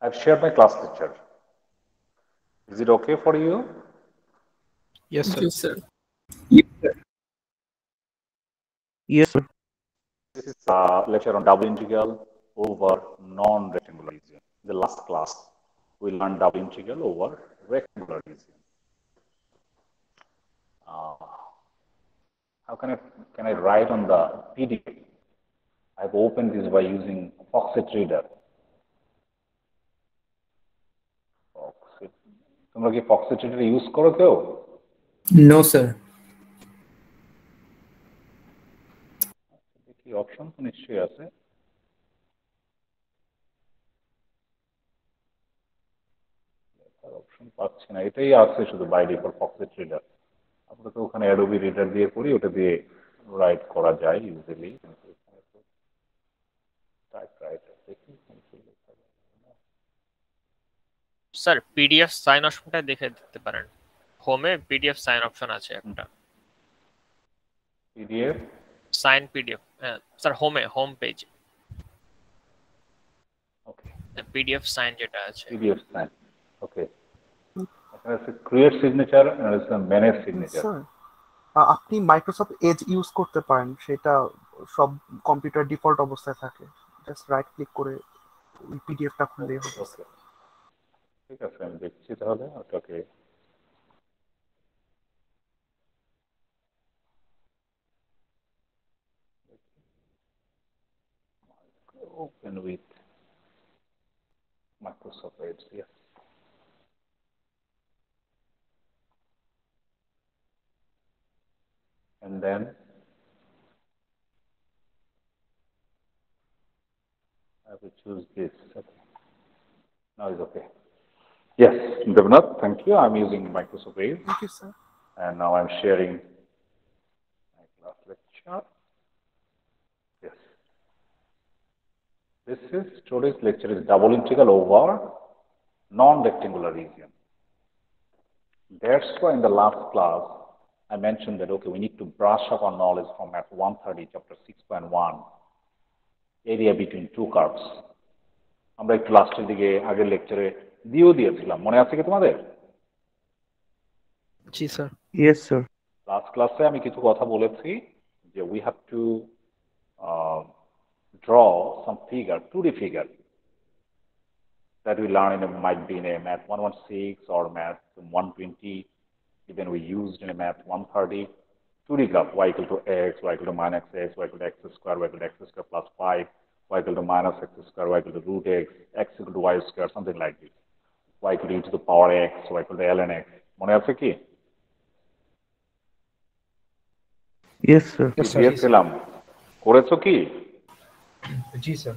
I've shared my class picture. Is it okay for you? Yes, sir. Yes, sir. Yes, sir. This is a lecture on double integral over non-rectangular region. The last class, we learned double integral over rectangular region. How can I write on the PDF? I've opened this by using Foxit Reader. Foxit. তোমরা কি Foxit Reader use করো কেউ? No, sir. কি option তো নিশ্চয়ই আছে। Option পাচ্ছি না, এটাই আছে শুধু বাই ডিফল্ট Foxit Reader। আপনাকে ওখানে Adobe Reader দিয়ে করি, ওটা দিয়ে রাইট করা যায় ইজিলি। স্যার পিডিএফ সাইন অপশনটা দেখে দিতে পারেন, হোমে পিডিএফ সাইন অপশন আছে একটা, PDF sign PDF sir home page okay, PDF sign যেটা আছে পিডিএফ সাইন ওকে। এখানে আছে ক্রিয়েট সিগনেচার আর আছে ম্যানেজ সিগনেচার। স্যার আপনি মাইক্রোসফট এজ ইউজ করতে পারেন, সেটা সব কম্পিউটার ডিফল্ট অবস্থায় থাকে। জাস্ট রাইট ক্লিক করে ওই পিডিএফটা খুললেই হবে। ওকে, ঠিক আছে, আমি দেখছি তাহলে ওটাকে। Open with Microsoft Edge, yes. And then I have to choose this. Okay. Now it's okay. Yes, Devnath, thank you. I'm using Microsoft Edge. Thank you, sir. And now I'm sharing my class lecture. Yes. This is today's lecture is double integral over non-rectangular region. That's why in the last class I mentioned that okay, we need to brush up our knowledge from Math 130, chapter 6.1, area between two curves. আমরা একটু লাস্টের দিকে আগের লেকচারে দিয়েছিলাম, মনে আছে কি তোমাদের? জি স্যার। Yes, sir. লাস্ট ক্লাসে আমি কিছু কথা বলেছি যে we have to draw some figure, 2D figure that we learn might be in a Math 116 or Math 120, even we used in a Math 130. 2D graph, y equal to x, y equal to minus x, y equal to x square, y equal to x square plus 5, y equal to minus x square, y equal to root x equal to y square, something like this. Y equal to e to the power x, y equal to ln x. মনে আছে কি? Yes, sir. দিয়েছিলাম, করেছো কি? জি sir.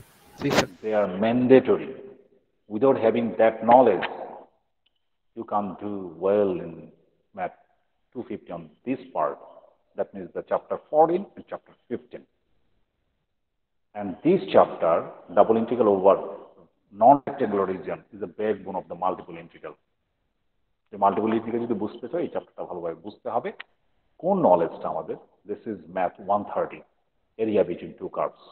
They are mandatory. Without having that knowledge, you can't do well in Math 250 on this part. That means the chapter 14 and chapter 15. And this chapter, double integral over non-rectangular region, is the backbone of the multiple integral. The multiple integral যদি বুঝতে চাই, এই চ্যাপ্টারটা ভালোভাবে বুঝতে হবে। কোন নলেজটা আমাদের? This is Math 130, area between two curves.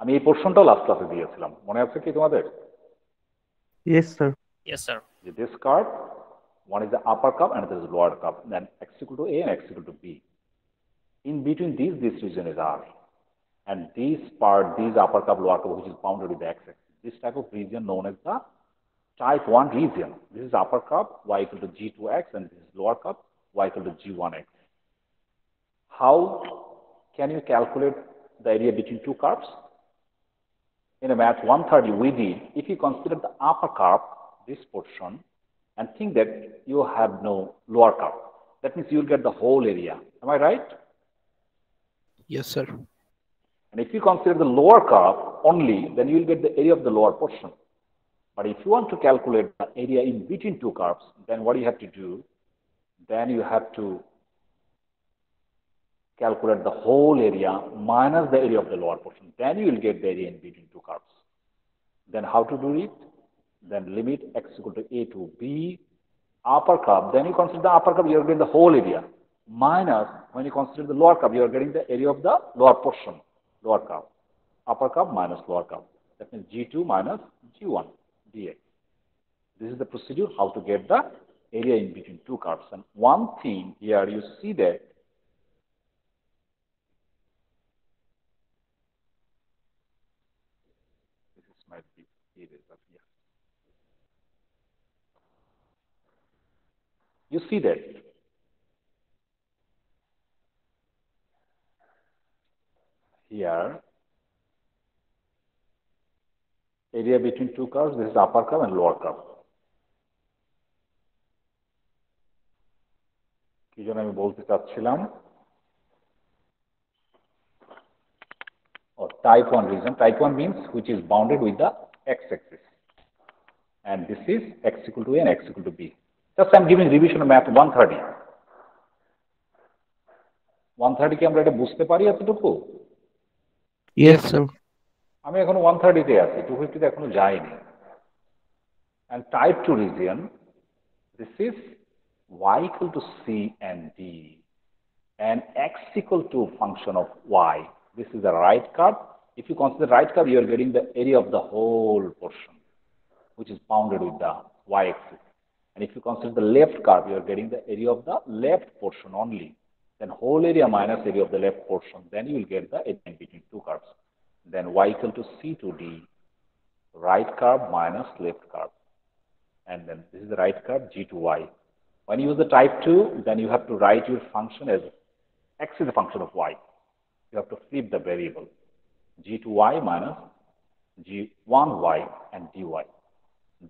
আমি এই পোর্শনটাও লাস্ট ক্লাসে দিয়েছিলাম, মনে আছে কি তোমাদের? Yes, sir. Yes sir. This curve, one is the upper curve and this is lower curve. Then x equal to a and x equal to b. In between these, this region is R. And this part, this upper curve, lower curve, which is bounded with the x-axis. This type of region known as the type 1 region. This is upper curve, y equal to g2x, and this is lower curve, y equal to g1x. How can you calculate the area between two curves? In a Math 130, we did, if you consider the upper curve, this portion, and think that you have no lower curve, that means you'll get the whole area. Am I right? Yes sir. And if you consider the lower curve only, then you will get the area of the lower portion. But if you want to calculate the area in between two curves, then what you have to do? Then you have to calculate the whole area minus the area of the lower portion. Then you will get the area in between two curves. Then how to do it? Then limit x equal to a to b, upper curve. Then you consider the upper curve, you are getting the whole area. Minus, when you consider the lower curve, you are getting the area of the lower portion, lower curve. Upper curve minus lower curve. That means g2 minus g1. dx. This is the procedure how to get the area in between two curves. And one thing here you see that this might be eraser here. You see that here area between two curves, this is upper curve and lower curve. কি জন্য আমি বলতে চাচ্ছিলাম or type 1 region. Type 1 means which is bounded with the x-axis. And this is x equal to a and x equal to b. Just I'm giving revision of math 130. 130 কি আমরা এটা বুঝতে পারি এতটুকু? Yes, sir. আমি এখনো 130 তে আছি, 250 তে এখনো যাইনি। And type 2 region, this is y equal to c and d and x equal to function of y. This is the right curve. If you consider right curve, you are getting the area of the whole portion, which is bounded with the y-axis. And if you consider the left curve, you are getting the area of the left portion only. Then whole area minus area of the left portion. Then you will get the area in between two curves. Then y equal to c to d, right curve minus left curve. And then this is the right curve, g to y. When you use the type 2, then you have to write your function as x is a function of y. You have to flip the variable g to y minus g1y and dy.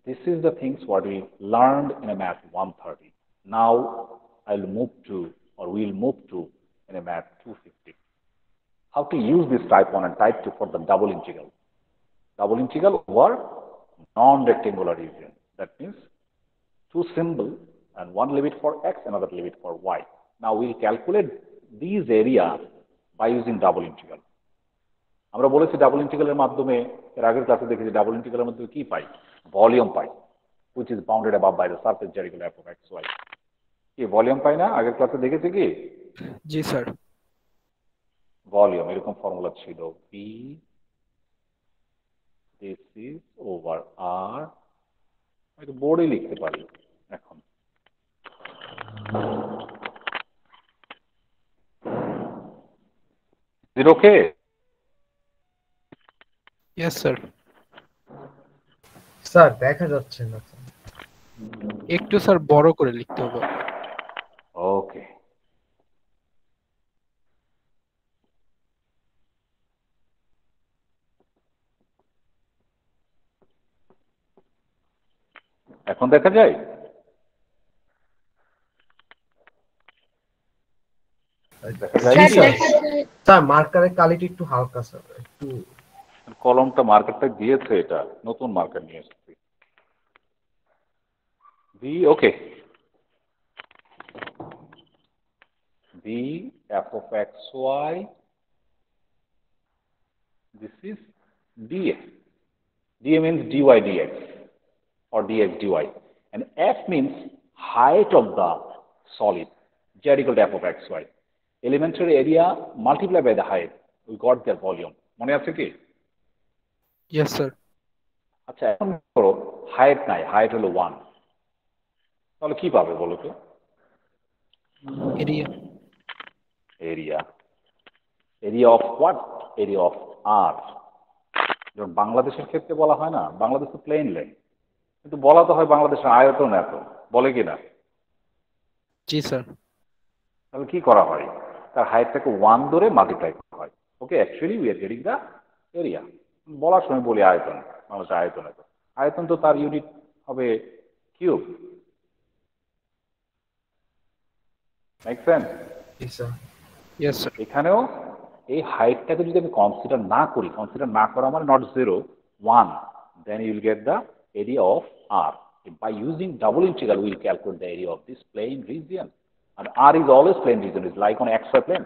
This is the things what we learned in a math 130. Now I'll move to, or we'll move to in a math 250. How to use this type 1 and type 2 for the double integral. Double integral over non-rectangular region. That means two symbols and one limit for x, another limit for y. Now we'll calculate these area by using double integral. আমরা বলেছি double ইন্টিগ্রালের মাধ্যমে এর আগের ক্লাসে দেখেছি double ইন্টিগ্রালের মাধ্যমে কি পাই? ভলিউম পাই, which is bounded above by the surface z equal f of x y. কি ভলিউম পাই না? আগের ক্লাসে দেখেছি কি? জি স্যার। ভলিউম এরকম ফর্মুলা ছিল p this is over r. আমি বোর্ডে লিখতে পারি এখন। Is it okay? Yes, sir. Sir দেখা যাচ্ছে না স্যার। একটু স্যার বড় করে লিখতে হবে। ওকে। এখন দেখা যায়? স্যার মার্কারের কোয়ালিটি একটু হালকা স্যার, একটু কলমটা মার্কারটা দিয়েছে, এটা নতুন মার্কার নিয়ে এসেছি। B okay, B F of X Y, this is dx. dA means dy dx or dx dy, and f means height of the solid, z equal to f of xy. Elementary area multiplied by the height, we got their volume. মনে আছে কি? Yes, sir. আচ্ছা এখন ধরো height নাই, height হলো 1, তাহলে কি পাবে বলো তো? Area. Area, area of what? Area of R. যেমন বাংলাদেশের ক্ষেত্রে বলা হয় না, বাংলাদেশ তো প্লেন ল্যান্ড, কিন্তু বলা তো হয় বাংলাদেশের আয়তন এত, বলে কি না? জি স্যার। তাহলে কি করা হয়? তার হাইটটাকে 1 ধরে মাল্টিপ্লাই করা হয়। Okay, actually we are getting the area. বলার সময় বলি আয়তন, বাংলাদেশের আয়তন এত। আয়তন তো তার ইউনিট হবে cube. Make sense? Yes sir. এখানেও এই হাইটটাকে যদি আমি কনসিডার না করি, কনসিডার না করা মানে not 0, 1, then you will get the area of R. By using double integral, we will calculate the area of this plane region. And R is always plane region, it's like on XY plane,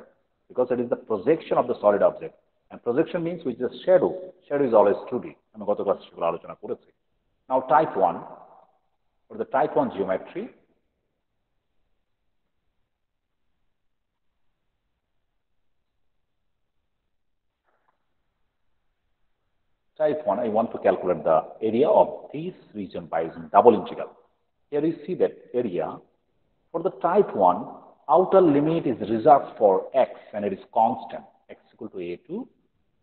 because it is the projection of the solid object. And projection means which is shadow. Shadow is always 2D. আমি গত ক্লাসে সেগুলো আলোচনা করেছি। Now type 1, for the type 1 geometry, Type 1, I want to calculate the area of this region by using double integral. Here you see that area for the type 1, outer limit is reserved for x and it is constant, x equal to a to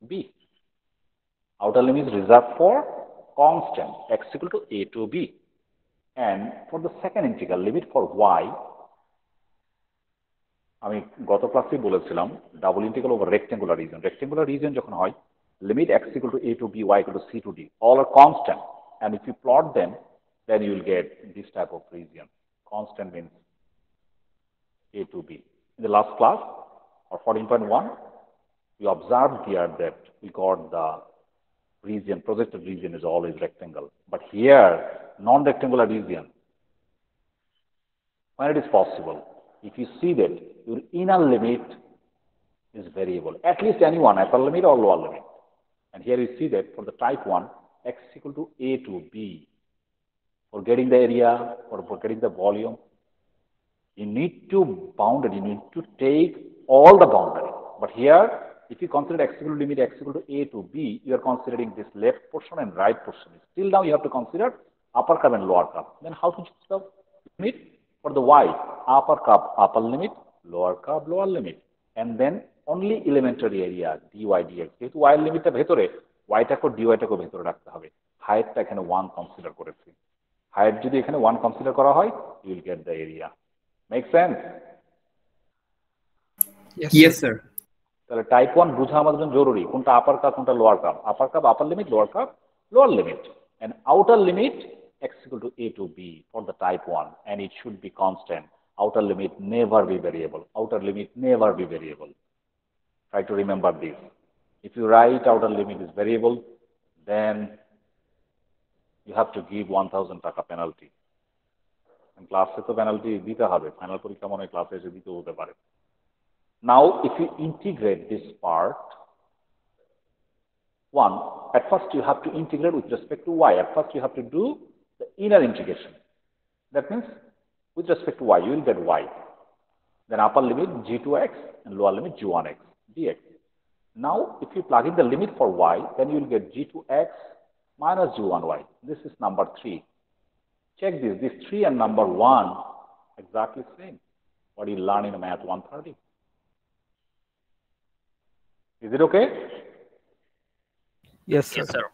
b. Outer limit is reserved for constant, x equal to a to b. And for the second integral, limit for y, আমি গত ক্লাসে বলেছিলাম double integral over rectangular reason. Rectangular reason যখন হয়, limit x equal to a to b, y equal to c to d, all are constant. And if you plot them, then you will get this type of region. Constant means a to b. In the last class, or 14.1, we observed here that we got the region, projected region is always rectangle. But here, non-rectangular region, when it is possible, if you see that your inner limit is variable, at least any one, upper limit or lower limit. And here you see that for the type 1, x equal to a to b. For getting the area, for getting the volume, you need to bound it, you need to take all the boundary. But here, if you consider x equal to limit x equal to a to b, you are considering this left portion and right portion. Still now you have to consider upper curve and lower curve. Then how to choose the limit? For the y, upper curve, upper limit, lower curve, lower limit. And then only elementary area, dy dx. যেহেতু y এর লিমিটটা ভেতরে, y টাকে dy টাকে ভেতরে রাখতে হবে। হাইটটা এখানে 1 কনসিডার করেছি। হাইট যদি এখানে 1 কনসিডার করা হয়, you will get the area. Make sense? Yes, sir. তাহলে টাইপ 1 বোঝা আমাদের জন্য জরুরি, কোনটা আপার কার্ভ কোনটা lower curve. Upper curve upper limit, lower curve lower limit. And outer limit x equal to a to b for the type 1, and it should be constant. Outer limit never be variable. Outer limit never be variable. Try to remember this. If you write outer limit is variable, then you have to give 1000 taka penalty. And class to penalty dite hobe, final porikha mone class এসে দিতে হতে পারে। Now if you integrate this part, 1, at first you have to integrate with respect to y. At first you have to do the inner integration. That means with respect to y, you will get y. Then upper limit g2x and lower limit g1x dx. Now, if you plug in the limit for y, then you will get g2x minus g1y. This is number 3. Check this. This 3 and number 1 exactly same. What you learn in math 130. Is it okay? Yes, sir. Yes, sir.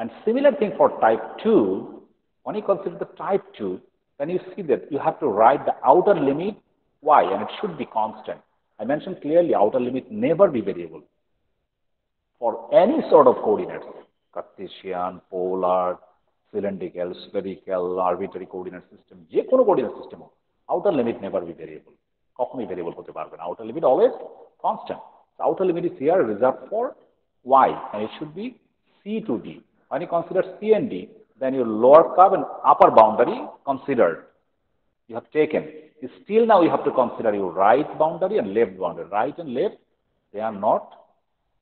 And similar thing for type 2, when you consider the type 2, then you see that you have to write the outer limit y, and it should be constant. I mentioned clearly outer limit never be variable. For any sort of coordinates, Cartesian, polar, cylindrical, spherical, arbitrary coordinate system, যে কোনো coordinate system, outer limit never be variable. কখনোই variable হতে পারবে না. Outer limit always constant. The outer limit is here reserved for y, and it should be c to d. When you consider c and d, then your lower curve and upper boundary considered. You have taken. Still now you have to consider your right boundary and left boundary. Right and left, they are not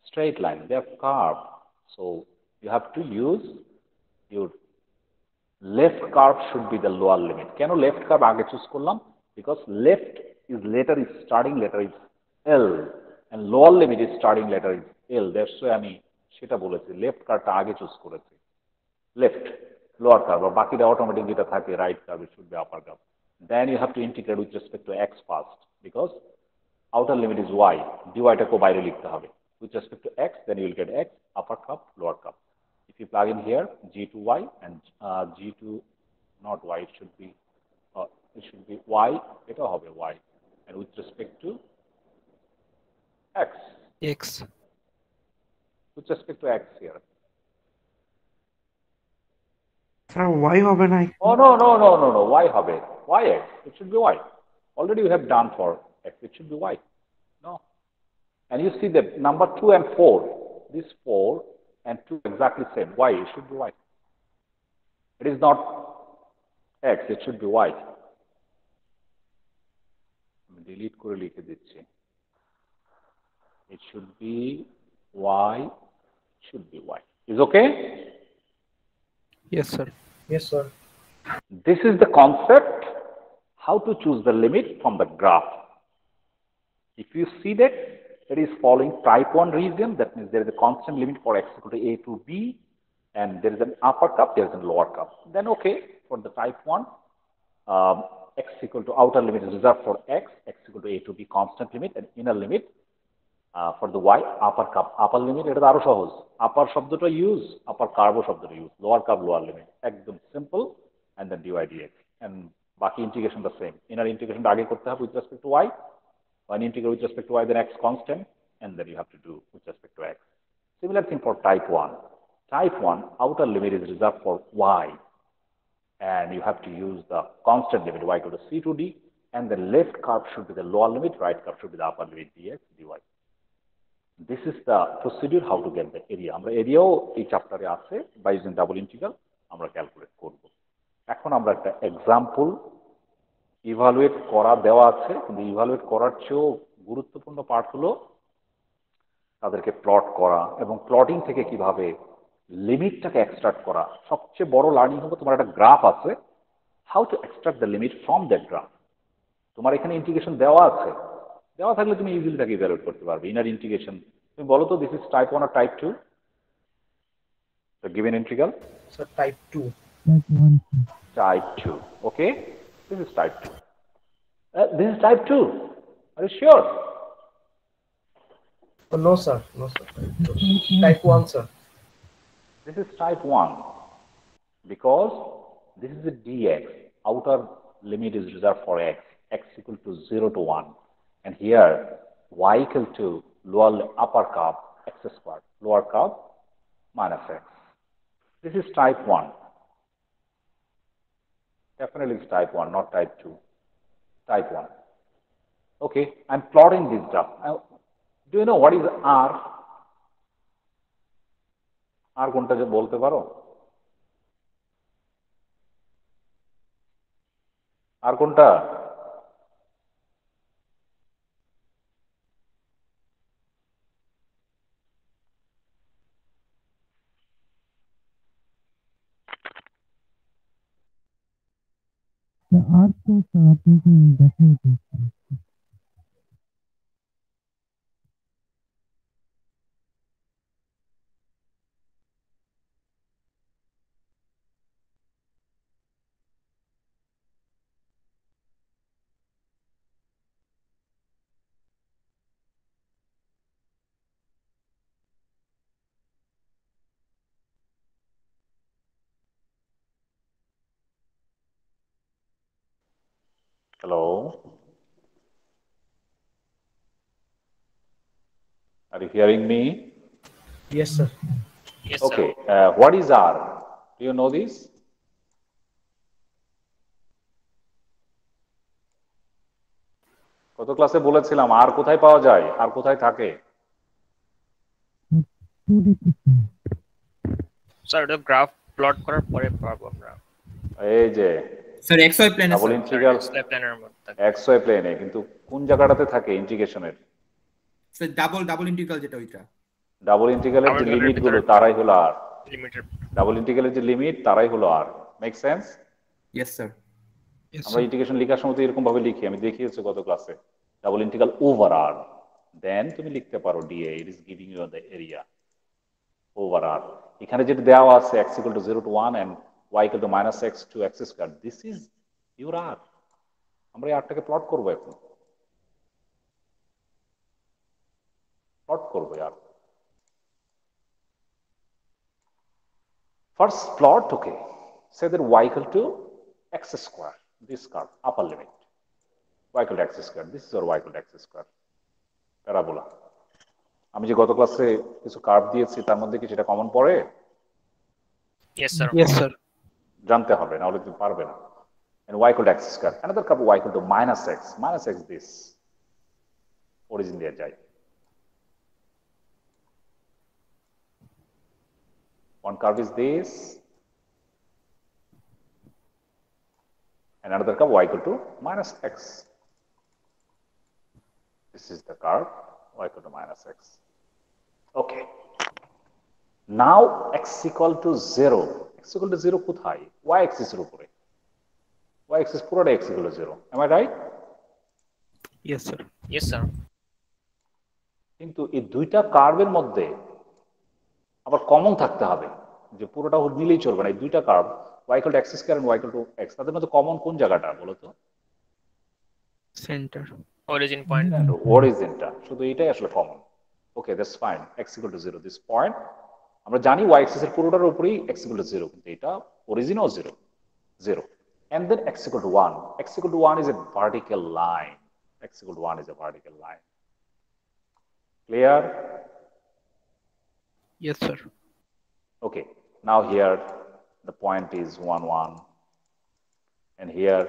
straight line. They are curved. So you have to use your left curve should be the lower limit. Can you left curve aage choose korlam? Because left is letter is starting letter is L, and lower limit is starting letter is L. That's why আমি সেটা বলেছি left curve আগে choose করেছি। Left, lower curve, or বাকিটা automatic যেটা থাকে right curve, it should be upper curve. Then you have to integrate with respect to x first, because outer limit is y, dy টাকে বাইরে লিখতে হবে। With respect to x, then you will get x, upper curve, lower curve. If you plug in here g to y and g to not y, it should be y, এটা হবে y, and with respect to x. X. With respect to x here. Sir Y হবে না? Oh no. Y হবে. Y x. It should be y. Already we have done for x. It should be y. No. And you see that number 2 and 4. This 4 and 2 exactly same. Y. It should be y. It is not x. It should be y. Delete করে লিখে দিচ্ছি. It should be y. It should be y. Is okay? Yes, sir. Yes, sir. This is the concept how to choose the limit from the graph. If you see that it is following type 1 region. That means there is a constant limit for x equal to a to b, and there is an upper cup, there is a lower cup. Then okay, for the type 1, x equal to outer limit is reserved for x equal to a to b constant limit, and inner limit for the y upper cup. Upper limit এটা আরো সহজ, upper শব্দটা use, upper curve শব্দটা use, lower cup lower limit, একদম simple, and then dy dx, and বাকি ইন্টিগ্রেশনটা same. Inner ইন্টিগ্রেশনটা আগে করতে হবে with respect to y, when integrate with respect to y then x constant, and then you have to do with respect to x. Similar thing for type 1. Type 1 outer limit is reserved for y, and you have to use the constant limit y equal to c to d, and the left curve should be the lower limit, right curve should be the upper limit dx dy. This is the procedure how to get the area. আমরা এরিয়াও এই চ্যাপ্টারে আছে, by using double integral আমরা calculate করব। এখন আমরা একটা example evaluate করা দেওয়া আছে, কিন্তু ইভালুয়েট করার চেয়েও গুরুত্বপূর্ণ পার্ট হলো তাদেরকে প্লট করা, এবং প্লটিং থেকে কিভাবে লিমিটটাকে এক্সট্রাক্ট করা। সবচেয়ে বড় লার্নিং হলো তোমার একটা গ্রাফ আছে, how to extract the limit from that graph. তোমার এখানে ইন্টিগ্রেশন দেওয়া আছে, দেওয়া থাকলে তুমি ইজিলি তাকে ইভ্যালুয়েট করতে পারবে। ইনার ইন্টিগ্রেশন তুমি বলো তো, this is type 1 or type 2? The given integral? So type 2. Type 2. Okay, this is type 2. This is type 2. Are you sure? Oh, no sir, no sir. Type 1 sir. This is type 1 because this is a dx. Outer limit is reserved for x equal to 0 to 1, and here y equal to lower upper curve x squared, lower curve minus x. This is type 1. Definitely it's type 1, not type 2. Type 1. Okay, I'm plotting this graph. Do you know what is R? R কোনটা যে বলতে পারো? আর কোনটা? আর তো আপনাকে দেখাই দিচ্ছি। Hello? Are you hearing me? Yes sir. Yes, Okay, sir. what is R? Do you know this? কত ক্লাসে বলেছিলাম আর কোথায় পাওয়া যায়, আর কোথায় থাকে? স্যার এটা গ্রাফ প্লট করার পরে পাবো আমরা। এই যে স্যার xy প্লেনে ডাবল ইন্টিগ্রাল প্ল্যানের মধ্যে xy প্লেনে, কিন্তু কোন জায়গাটাতে থাকে ইন্টিগ্রেশনের? স্যার ডাবল ইন্টিগ্রাল যেটা ওইটা ডাবল ইন্টিগ্রালের যে Double integral লিমিট গুলো ভিতরে তারাই হলো আর। লিমিটেড। ডাবল ইন্টিগ্রালের যে লিমিট তারাই হলো R. Make sense? Yes sir আমরা ইন্টিগ্রেশন লেখার সময় তো এরকম ভাবে লিখি, আমি দেখিয়েছি গত ক্লাসে। Double integral over R, then তুমি লিখতে পারো d A, it is giving you the area over R. এখানে যেটা দেওয়া আছে x equal to 0 to 1 and y equal to minus x to x squared, this is your r. আমরা এই আরটাকে plot করবো, এখন প্লট করবো আর। First plot, okay, say that y equal to x square, this curve, upper limit, y equal to x square, this is our y equal to x square, parabola. আমি যে গত ক্লাসে কিছু কার্ভ দিয়েছি তার মধ্যে কি সেটা কমন পড়ে? Yes sir. Yes sir. জানতে হবে, না হলে তুমি পারবে না। And y equal to x square, another curve y equal to minus x this, origin দিয়ে যায়। One curve is this, and another curve y equal to minus x. This is the curve y equal to minus x. Okay. Now x equal to 0. X equal to 0 কোথায়? Y axis এর উপরে। Y axis পুরোটা x equal to 0. Am I right? Yes sir. Yes sir. কিন্তু এই দুইটা কার্ভের মধ্যে আবার কমন থাকতে হবে, যে পুরোটা নিলেই চলবে না। এই দুইটা curve y = x² and y = x, তাদের মধ্যে কমন কোন জায়গাটা বলো তো? সেন্টার। Origin point. অরিজিনটা, শুধু এটাই আসলে common. Okay, that's fine. x = 0, this point আমরা জানি y অ্যাক্সিস এর পুরোটার উপরেই x = 0, কিন্তু এটা অরিজিনও 0 and then x = 1. x = 1 is a vertical line. X = 1 is a vertical line. Clear? Yes, sir. Okay, now here the point is 1 1 and here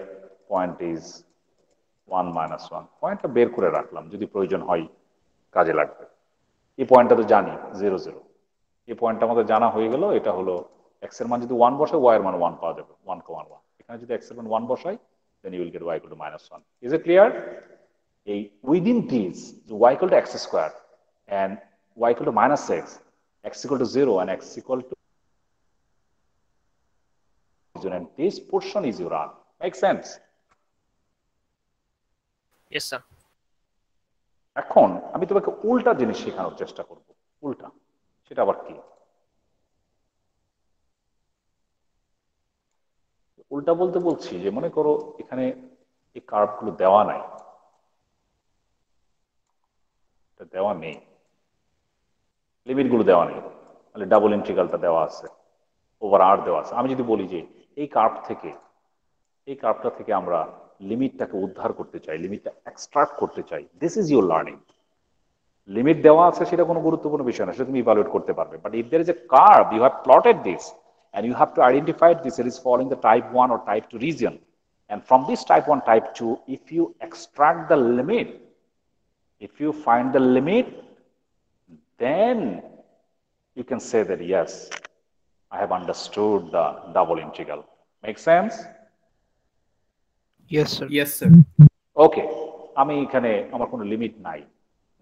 point is 1 - 1. পয়েন্টটা বের করে রাখলাম, যদি প্রয়োজন হয় কাজে লাগবে। এই পয়েন্টটা তো জানি 0 0, এই পয়েন্টটা আমাদের জানা হয়ে গেল। এটা হলো x এর মান যদি 1 বসাই y এর মান 1 পাওয়া যাবে, 1,1। এখানে যদি x এর মান 1 বসাই then you will get y = -1. Is it clear? এই within these y = x² and y = -x, x = 0 and x = and this portion is your R. Make sense? Yes sir. এখন আমি তোমাকে উল্টা জিনিস শেখানোর চেষ্টা করব। উল্টা, সেটা আবার কি? উল্টা বলতে বলছি যে মনে করো এখানে এই কার্ভগুলো দেওয়া নাই, এটা দেওয়া নেই, লিমিটগুলো দেওয়া নেই, তাহলে ডাবল ইন্টিগ্রালটা দেওয়া আছে, ওভার আর দেওয়া আছে। আমি যদি বলি যে এই কার্ভটা থেকে আমরা লিমিটটাকে উদ্ধার করতে চাই, লিমিটটা এক্সট্রাক্ট করতে চাই, this is your learning. Limit দেওয়া আছে সেটা কোনো গুরুত্বপূর্ণ বিষয় না, সেটা তুমি ইভালুয়েট করতে পারবে। But if there is a curve, you have plotted this and you have to identify this, it is falling the type 1 or type 2 region, and from this type 1 type 2, if you extract the limit, if you find the limit, then you can say that yes, I have understood the double integral. Make sense? Yes, sir. Yes, sir. ওকে, আমি এখানে আমার কোনো limit নাই,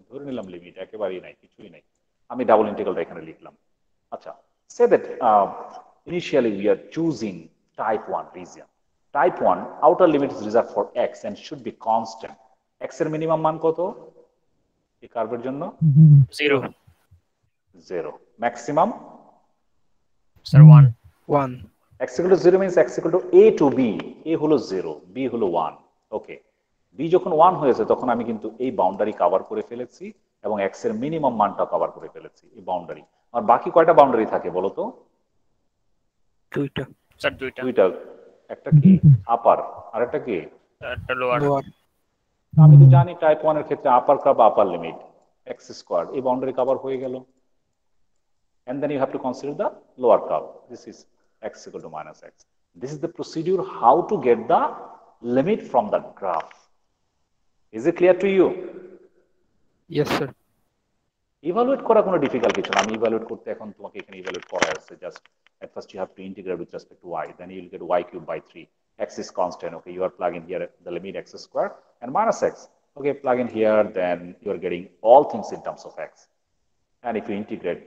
ধরে নিলাম limit একেবারেই নাই, কিছুই নাই, আমি ডাবল ইন্টিগ্রালটা এখানে লিখলাম। আচ্ছা, say that initially we are choosing type 1 region. Type 1 outer limit is reserved for x and should be constant. x এর মিনিমাম মান কত এই কার্ভের জন্য? 0 0। Maximum sir 1 1. x = 0 means x = a to b. a হলো 0, b হলো 1। ওকে, b যখন 1 হয়েছে তখন আমি কিন্তু এই বাউন্ডারি কভার করে ফেলেছি এবং x এর মিনিমাম মানটা কভার করে ফেলেছি এই বাউন্ডারি। আর বাকি কয়টা বাউন্ডারি থাকে বলো তো? দুইটা। স্যার দুইটা। একটা কি আপার আর একটা কি একটা লোয়ার। আমি তো জানি টাইপ 1 এর ক্ষেত্রে আপার কার্ভ আপার লিমিট x², এই বাউন্ডারি কভার হয়ে গেল। and then you have to consider the lower curve. This is x = -x. This is the procedure how to get the limit from the graph. Is it clear to you? Yes, sir. Evaluate করা কোনো difficult কিছু না। আমি evaluate করতে এখন তোমাকে এখানে evaluate করা আছে। Just at first you have to integrate with respect to y, then you will get y³/3. X is constant. Okay, you are plugging here the limit x² and -x. Okay, plug in here, then you are getting all things in terms of x. And if you integrate,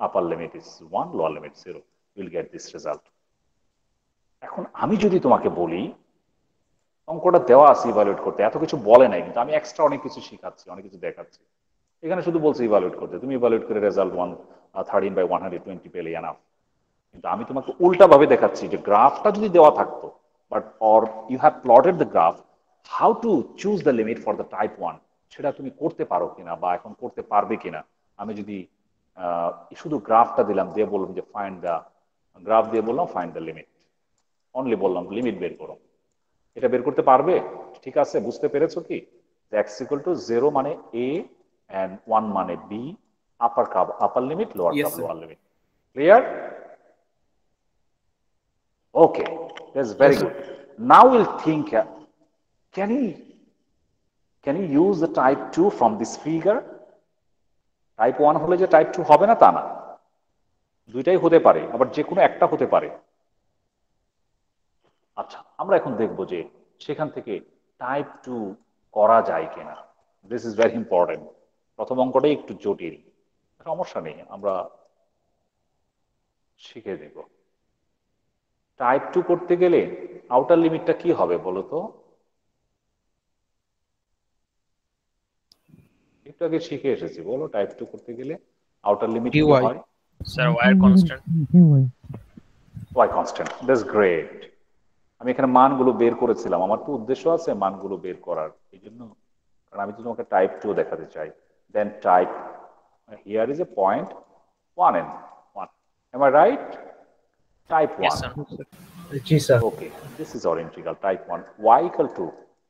upper limit is 1, lower limit 0, you will get this result. এখন আমি যদি তোমাকে বলি অঙ্কটা দেওয়া আছে evaluate করতে, এত কিছু বলে নাই, কিন্তু আমি এক্সট্রা অনেক কিছু শেখাচ্ছি, অনেক কিছু দেখাচ্ছি। এখানে শুধু বলছে ইভালুয়েট করতে, তুমি ইভালুয়েট করে রেজাল্ট 13/120 পেলে এনাফ। কিন্তু আমি তোমাকে উল্টা ভাবে দেখাচ্ছি যে গ্রাফটা যদি দেওয়া থাকতো, but or you have plotted the graph, how to choose the limit for the type 1, সেটা তুমি করতে পারো কিনা বা এখন করতে পারবে কিনা। আমি যদি শুধু গ্রাফটা দিলাম, দিয়ে বললাম যে ফাইন্ড দ্য গ্রাফ, দিয়ে বললাম ফাইন্ড দ্য লিমিট, অনলি বললাম লিমিট বের করো, এটা বের করতে পারবে? ঠিক আছে, বুঝতে পেরেছো কি? x = 0 মানে a and 1 মানে b, upper curve upper limit, lower Yes, curve sir. Lower limit. Clear? Okay, that's very good. Now we'll think, can you use the type 2 from this figure? Type 1 হলে যে type 2 হবে না তা না, দুইটাই হতে পারে, আবার যে কোনো একটা হতে পারে। আচ্ছা, আমরা এখন দেখব যে সেখান থেকে টাইপ 2 করা যায় কিনা। This is very important. প্রথম অঙ্কটাই একটু জটিল, সমস্যা নেই, আমরা শিখে দেব। টাইপ 2 করতে গেলে আউটার লিমিটটা কি হবে বলো তো? একটু আগে শিখে এসেছি, বলো টাইপ 2 করতে গেলে আউটার লিমিট কি dy হয়? Sir Y constant. y constant. That's great. আমি এখানে মানগুলো বের করেছিলাম, আমার তো উদ্দেশ্য আছে মানগুলো বের করার, এই জন্য, কারণ আমি তো তোমাকে টাইপ 2 দেখাতে চাই। Then type, here is a point 1 and 1. Am I right? Type 1. Yes sir. জি sir. Okay, this is our integral type 1. Y equal to,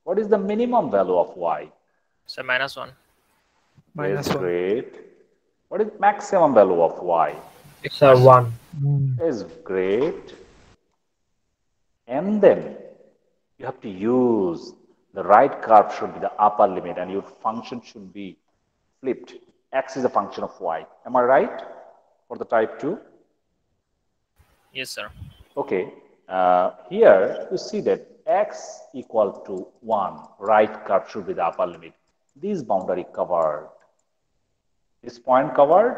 what is the minimum value of y? Sir -1। That's great. What is maximum value of y? Sir 1। Is great. And then you have to use the right curve should be the upper limit and your function should be flipped. X is a function of y. Am I right? For the type 2? Yes sir. Okay. Here you see that x equal to 1. Right curve should be the upper limit. This boundary covered. This point covered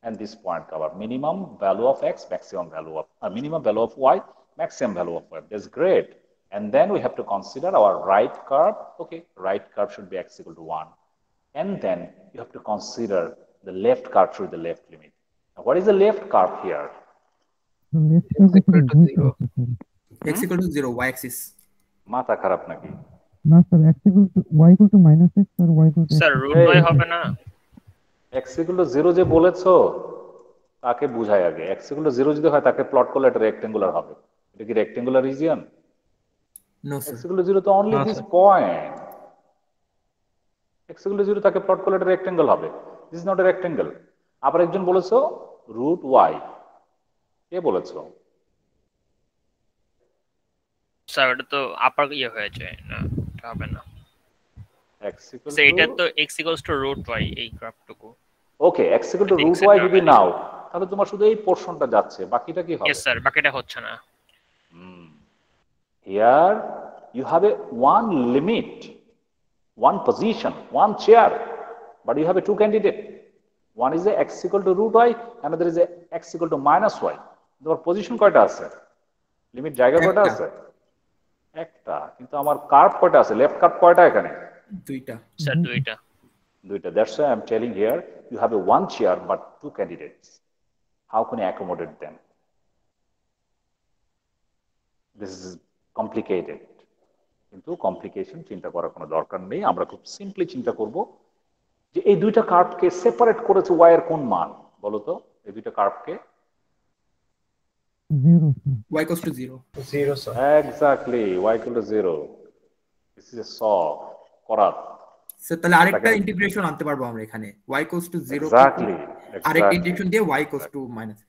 and this point covered. Minimum value of x, maximum value of minimum value of y, maximum value of y. That's great. And then we have to consider our right curve. Okay, right curve should be x equal to 1. And then you have to consider the left curve should be the left limit. Now, what is the left curve here? x equal to 0 y axis মাথা খারাপ নাকি? না sir x equal to y equal to -x or y equal to sir root y হবে না? x equal to 0 যে বলেছো তাকে বুঝাই আগে। x equal to 0 যদি হয় তাকে প্লট করলে এটা রেক্টেঙ্গুলার হবে। এটা কি rectangular region? no x sir equal to 0 তো only this point. x equal to 0 তাকে প্লট করলে এটা রেক্টেঙ্গল হবে। This is not a rectangle. আবার একজন বলেছো রুট y, কে বলেছো? স্যার এটা তো আপার ইয়ে হয়ে যায় না, এটা হবে না x equal স্যার। এটা to, তো x = √y এই গ্রাফটুকু। ওকে, x equal to root y যদি নাও তাহলে তোমার শুধু এই পোরশনটা যাচ্ছে, বাকিটা কি হবে? ইয়েস স্যার, বাকিটা হচ্ছে না। Here you have a one limit, one position, one chair, but you have a two candidate. One is a x equal to root y, another is a x equal to -y. তোমার position কয়টা আছে? Limit জায়গা কয়টা আছে? একটা। কিন্তু আমার curve কয়টা আছে? লেফট কার্ভ কয়টা এখানে? দুইটা স্যার দুইটা। দুইটা। That's why I'm telling here you have a one chair but two candidates. How can you accommodate them? This is complicated. কিন্তু কমপ্লিকেশন চিন্তা করার কোনো দরকার নেই। আমরা খুব সিম্পলি চিন্তা করব যে এই দুইটা কার্ভকে সেপারেট করেছে y এর কোন মান? বলো তো, এই দুইটা কার্ভকে 0 y equals to 0 0 sir. Exactly y equal to 0. This is a solve করাত। স্যার তাহলে আরেকটা ইন্টিগ্রেশন আনতে পারবো আমরা এখানে y equals to 0 এক্স্যাক্টলি আরেকটা ইন্টিগ্রেশন দিয়ে y equals to minus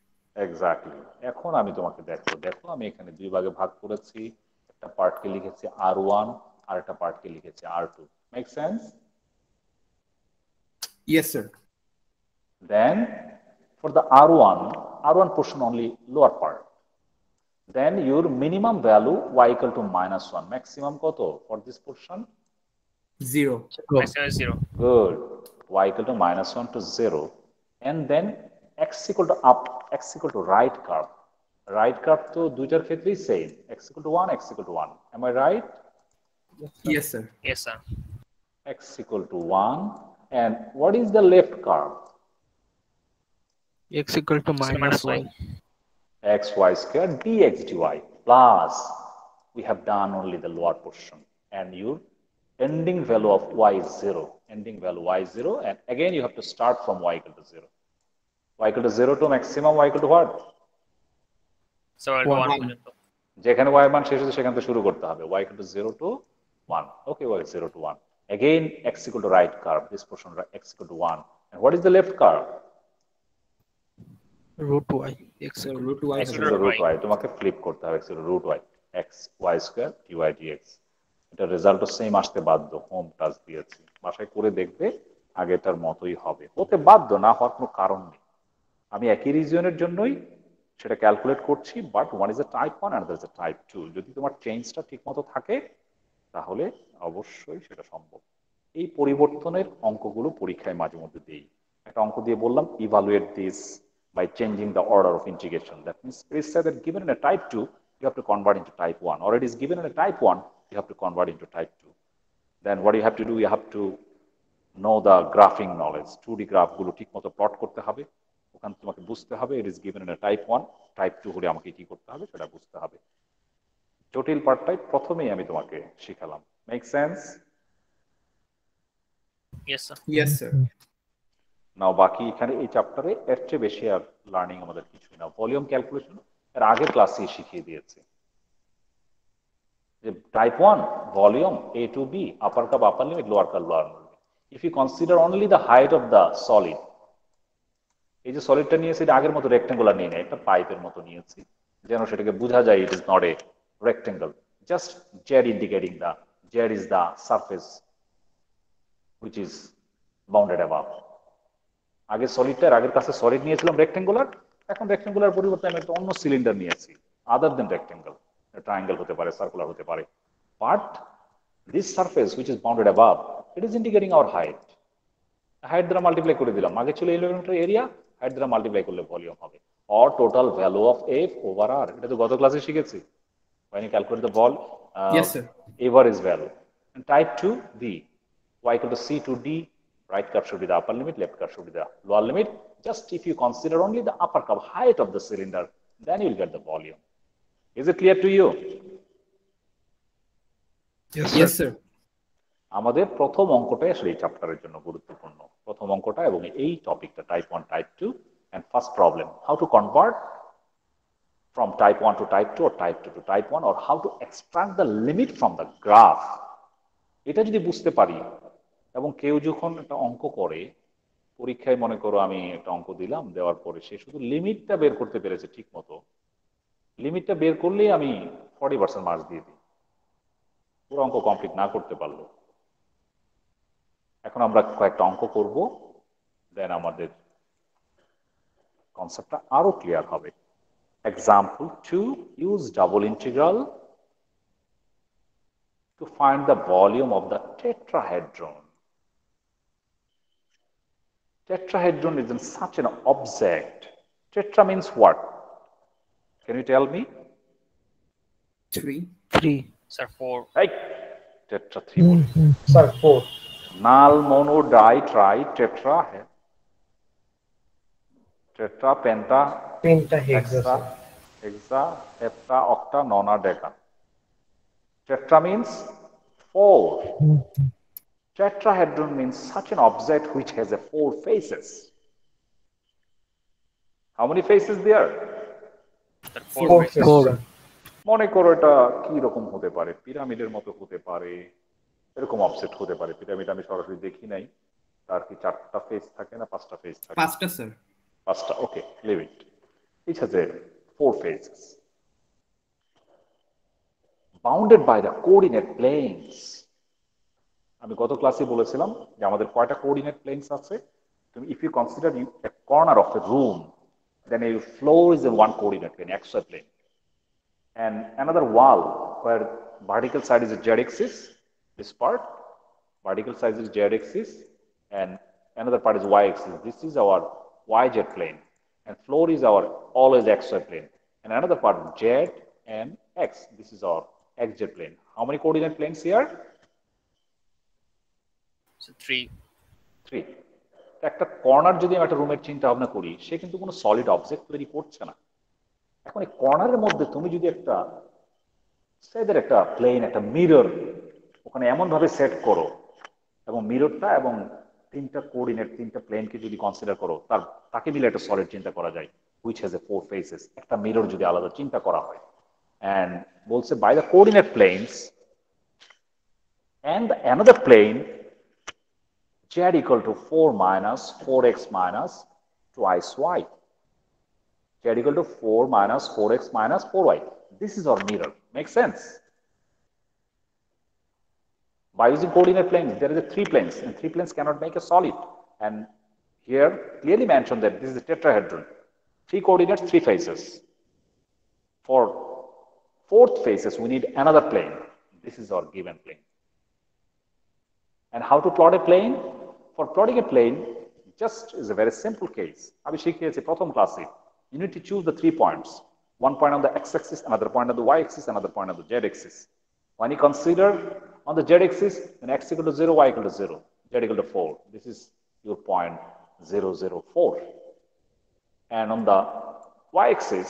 exactly. এখন আমি তোমাকে দেখো আমি এখানে দুই ভাগে ভাগ করেছি। একটা পার্টকে লিখেছি R1 আর একটা পার্টকে লিখেছি R2. Make sense? yes sir Then for the R1 portion only lower part. Then your minimum value y equal to -1. Maximum কত for this portion? 0 maximum 0। Good. Y equal to -1 to 0. And then x equal to up, x equal to right curve. Right curve তো দুইটার ক্ষেত্রেই same. X equal to 1, x equal to 1. Am I right? yes sir yes sir. X equal to 1. And what is the left curve? x equal to -y. xy square dx dy plus we have done only the lower portion and your ending value of y is 0. Ending value y is 0 and again you have to start from y equal to 0. Y equal to 0 to maximum y equal to what? Sir 1 পর্যন্ত। যেখানে y এর মান শেষ হচ্ছে সেখান থেকে শুরু করতে হবে। Y equal to 0 to 1. Okay, y is 0 to 1. Again x equal to right curve. This portion x equal to 1. And what is the left curve? √y. x so equal root y x equal to root y. তোমাকে flip করতে হবে। x equal to root y. x y square dy dx. এটা রেজাল্টও same আসতে বাধ্য। Home touch দিয়েছি, বাসায় করে দেখবে আগেটার মতোই হবে। হতে বাধ্য, না হওয়ার কোনো কারণ নেই। আমি একই রিজিয়নের জন্যই সেটা ক্যালকুলেট করছি, but one is a type 1 আর আদার ইজ এ টাইপ 2। যদি তোমার চেঞ্জটা ঠিকমতো থাকে তাহলে অবশ্যই সেটা সম্ভব। এই পরিবর্তনের অঙ্কগুলো পরীক্ষায় মাঝে মধ্যে দেই। একটা অঙ্ক দিয়ে বললাম evaluate this by changing the order of integration. That means it is said that given in a type 2, you have to convert into type 1, or it is given in a type 1, you have to convert into type 2. Then what you have to do, you have to know the graphing knowledge. 2D গ্রাফগুলো ঠিক মতো plot করতে হবে, ওখানে তোমাকে বুঝতে হবে it is given in type 1, type 2 হলে আমাকে কি করতে হবে সেটা বুঝতে হবে। জটিল পার্টটাই প্রথমেই আমি তোমাকে শিখালাম। Make sense? Yes sir. Yes sir. Now বাকি এখানে এই চ্যাপ্টারে এর চেয়ে বেশি আর লার্নিং আমাদের কিছুই না। ভলিউম ক্যালকুলেশন এর আগের ক্লাসে শিখিয়ে দিয়েছে যে type 1 volume A to B, upper cap upper limit, lower cap lower limit. If you consider only the height of the solid, এই যে সলিডটা নিয়েছি এটা আগের মতো রেক্টেঙ্গুলার নিয়ে নেয়, একটা পাইপের মতো নিয়েছি যেন সেটাকে বোঝা যায় it is not a rectangle, just Z indicating the Z is the surface which is bounded above. আগে সলিডটার আগের কাছে সলিড নিয়েছিলাম রেক্টেঙ্গুলার, এখন রেক্টেঙ্গুলার পরিবর্তে আমি একটা অন্য সিলিন্ডার নিয়েছি আদার দেন রেক্টেঙ্গল, ট্রায়াঙ্গেল হতে পারে, সার্কুলার হতে পারে, but this surface which is bounded above it is indicating our height. Height দ্বারা মাল্টিপ্লাই করে দিলাম, আগে ছিল 11 মিটার এরিয়া, হাইট দ্বারা মাল্টিপ্লাই করলে ভলিউম হবে, or total value of F over R। এটা তো গত ক্লাসে শিখেছি। When you calculate the ball, Yes, sir. average value. And type 2, B. Y equal to C to D, right curve should be the upper limit, left curve should be the lower limit. Just if you consider only the upper curve height of the cylinder, then you will get the volume. Is it clear to you? Yes, sir. আমাদের প্রথম অঙ্কটাই আসলে এই চ্যাপ্টারের জন্য গুরুত্বপূর্ণ। প্রথম অঙ্কটা এবং এই টপিকটা type 1, type 2, and first problem, how to convert from type 1 to type 2 or type 2 to type 1, or how to extract the limit from the graph. এটা যদি বুঝতে পারি, এবং কেউ যখন একটা অঙ্ক করে পরীক্ষায়, মনে করো আমি একটা অঙ্ক দিলাম, দেওয়ার পরে সে শুধু লিমিটটা বের করতে পেরেছে ঠিক মতো, লিমিটটা বের করলেই আমি 40% মার্কস দিয়ে দিই, পুরো অঙ্ক কমপ্লিট না করতে পারলো। এখন আমরা কয়েকটা অঙ্ক করব, দেন আমাদের কনসেপ্টটা আরো ক্লিয়ার হবে। Example 2, use double integral to find the volume of the tetrahedron. Tetrahedron is in such an object. Tetra means what? Can you tell me? 3. 3. Sir 4। Right. Tetra 3. Sir, 4. Null, mono, di, tri, tetra, tetra, penta, Pentahexa, hexa, sir. hexa, hepta, octa, nona, deca. Tetra means 4. Tetrahedron means such an object which has a 4 faces. How many faces there? Sir 4 4 faces, 4. sir. মনে করো এটা কি রকম হতে পারে, পিরামিডের মতো হতে পারে, এরকম অবজেক্ট হতে পারে। পিরামিড আমি সরাসরি দেখি নাই, তার কি 4টা ফেস থাকে না 5টা ফেস থাকে? 5টা স্যার। 5টা, okay, leave it. It has a 4 faces bounded by the coordinate planes. আমি গত ক্লাসে বলেছিলাম যে আমাদের কয়টা কোঅর্ডিনেট প্লেনস আছে। তুমি if you consider a corner of a room, then a floor is in one coordinate plane, xy plane, and another wall where vertical side is a z-axis, this part vertical side is z-axis, and another part is y-axis. This is our yz plane, and floor is our always xy plane, and another part z and x. This is our xz plane. How many coordinate planes here? 3। 3. একটা corner যদি আমি একটা রুমের চিন্তা ভাবনা করি, সে কিন্তু কোনো সলিড অবজেক্ট তৈরি করছে না। এখন এই কর্নারের মধ্যে তুমি যদি একটা সেদের একটা প্লেন, একটা মিরর ওখানে এমন ভাবে সেট করো, এবং মিররটা এবং 3টা কোঅর্ডিনেট, 3টা প্লেনকে যদি কনসিডার করো, তাকে মিলে একটা সলিড চিন্তা করা যায় which has a 4 faces, একটা মিরর যদি আলাদা চিন্তা করা হয়। and বলছে by the coordinate planes and another plane z equal to 4 minus 4x minus twice y. Z equal to 4 minus 4x minus 4y. This is our mirror. Makes sense? By using coordinate planes, there is a 3 planes, and 3 planes cannot make a solid. And here clearly mentioned that this is a tetrahedron. 3 coordinates, 3 faces. For 4th faces, we need another plane. This is our given plane. And how to plot a plane? For plotting a plane, just is a very simple case. আমি শিখিয়েছি প্রথম ক্লাসে। You need to choose the 3 points. One point on the x-axis, another point on the y-axis, another point on the z-axis. When you consider on the z-axis, then x equal to 0, y equal to 0. z equal to 4. This is your point 0, 0, 4. And on the y-axis,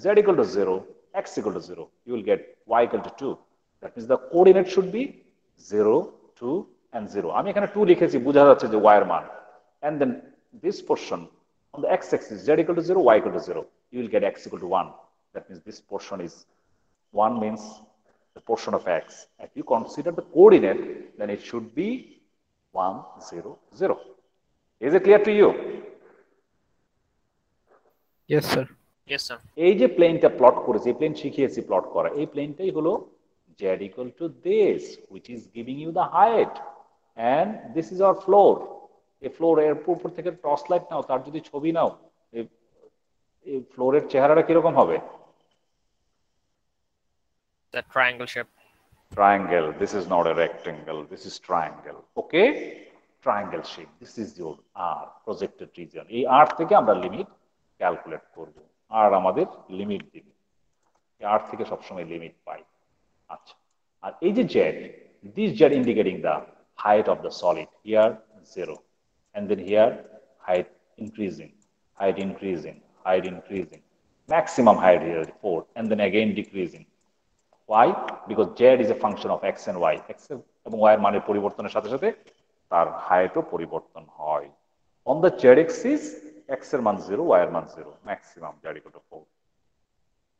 z equal to 0, x equal to 0. You will get y equal to 2. That means the coordinate should be 0, 2, and 0. আমি এখানে 2 লিখেছি, বোঝা যাচ্ছে যে y এর মান। And then this portion on the x-axis, z equal to 0, y equal to 0. You will get x equal to 1. That means this portion is 1 means the portion of x. If you consider the coordinate, then it should be 1, 0, 0. Is it clear to you? Yes, sir. Yes, sir. এই যে প্লেনটা plot করেছি, এই plane শিখিয়েছি plot করা, এই প্লেনটাই হলো z equal to this, which is giving you the height, and this is our floor. এই ফ্লোর এর উপর থেকে টর্চ লাইট নাও, তার যদি ছবি নাও, এই ফ্লোরের চেহারাটা কিরকম হবে? The triangle shape. Triangle. This is not a rectangle. This is triangle. Okay? Triangle shape. This is your R, projected region. এই R থেকে আমরা লিমিট ক্যালকুলেট করব। আর আমাদের লিমিট দিবে। এই R থেকে সবসময় লিমিট পাই। আচ্ছা। আর এই যে z, this z indicating the height of the solid. Here 0. And then here height increasing, height increasing, height increasing. Maximum height here is 4. And then again decreasing. Why? Because z is a function of x and y. X এবং y এর মানের পরিবর্তনের সাথে সাথে তার হাইটও পরিবর্তন হয়। On the z axis, x এর মান 0, y এর মান 0, maximum z equal to 4.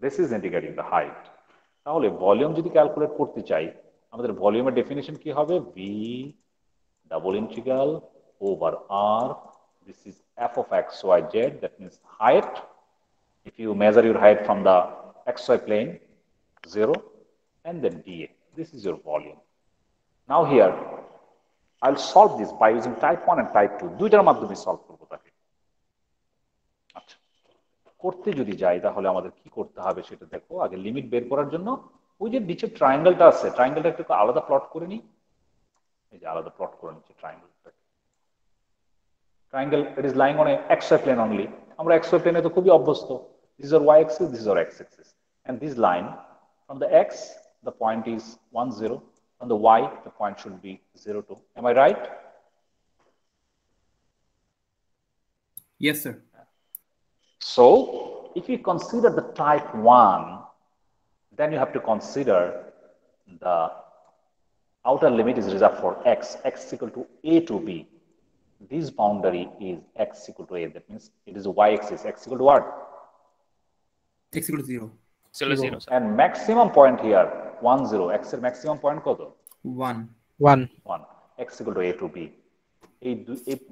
This is indicating the height. তাহলে ভলিউম যদি ক্যালকুলেট করতে চাই, আমাদের ভলিউমের ডেফিনিশন কি হবে? v double integral over r. This is f of x, y, z. That means height. If you measure your height from the xy plane, 0. And then dA. This is your volume. Now here, I'll solve this by using type 1 and type 2. দুইটার মাধ্যমে solve করব তাকে। আচ্ছা, করতে যদি যাই তাহলে আমাদের কি করতে হবে সেটা দেখো। আগে লিমিট বের করার জন্য ওই যে নিচে ট্রায়াঙ্গেলটা আছে, ট্রায়াঙ্গেলটা একটু আলাদা প্লট করে নিই। এই যে আলাদা প্লট করে নিচ্ছি ট্রায়াঙ্গেলটা। Triangle, it is lying on a xy plane only. আমরা xy plane তো খুবই অভ্যস্ত। This is our y-axis, this is our x-axis. And this line, from the x, the point is 1, 0. On the y, the point should be 0, 2. Am I right? Yes, sir. So, if you consider the type 1, then you have to consider the outer limit is reserved for x, x equal to a to b. This boundary is x equal to a. That means it is a y-axis. X equal to what? X equal to 0. 0, 0, sir. And maximum point here, 1, 0. X এর maximum point কত? 1. 1. 1. X equal to a to b. এই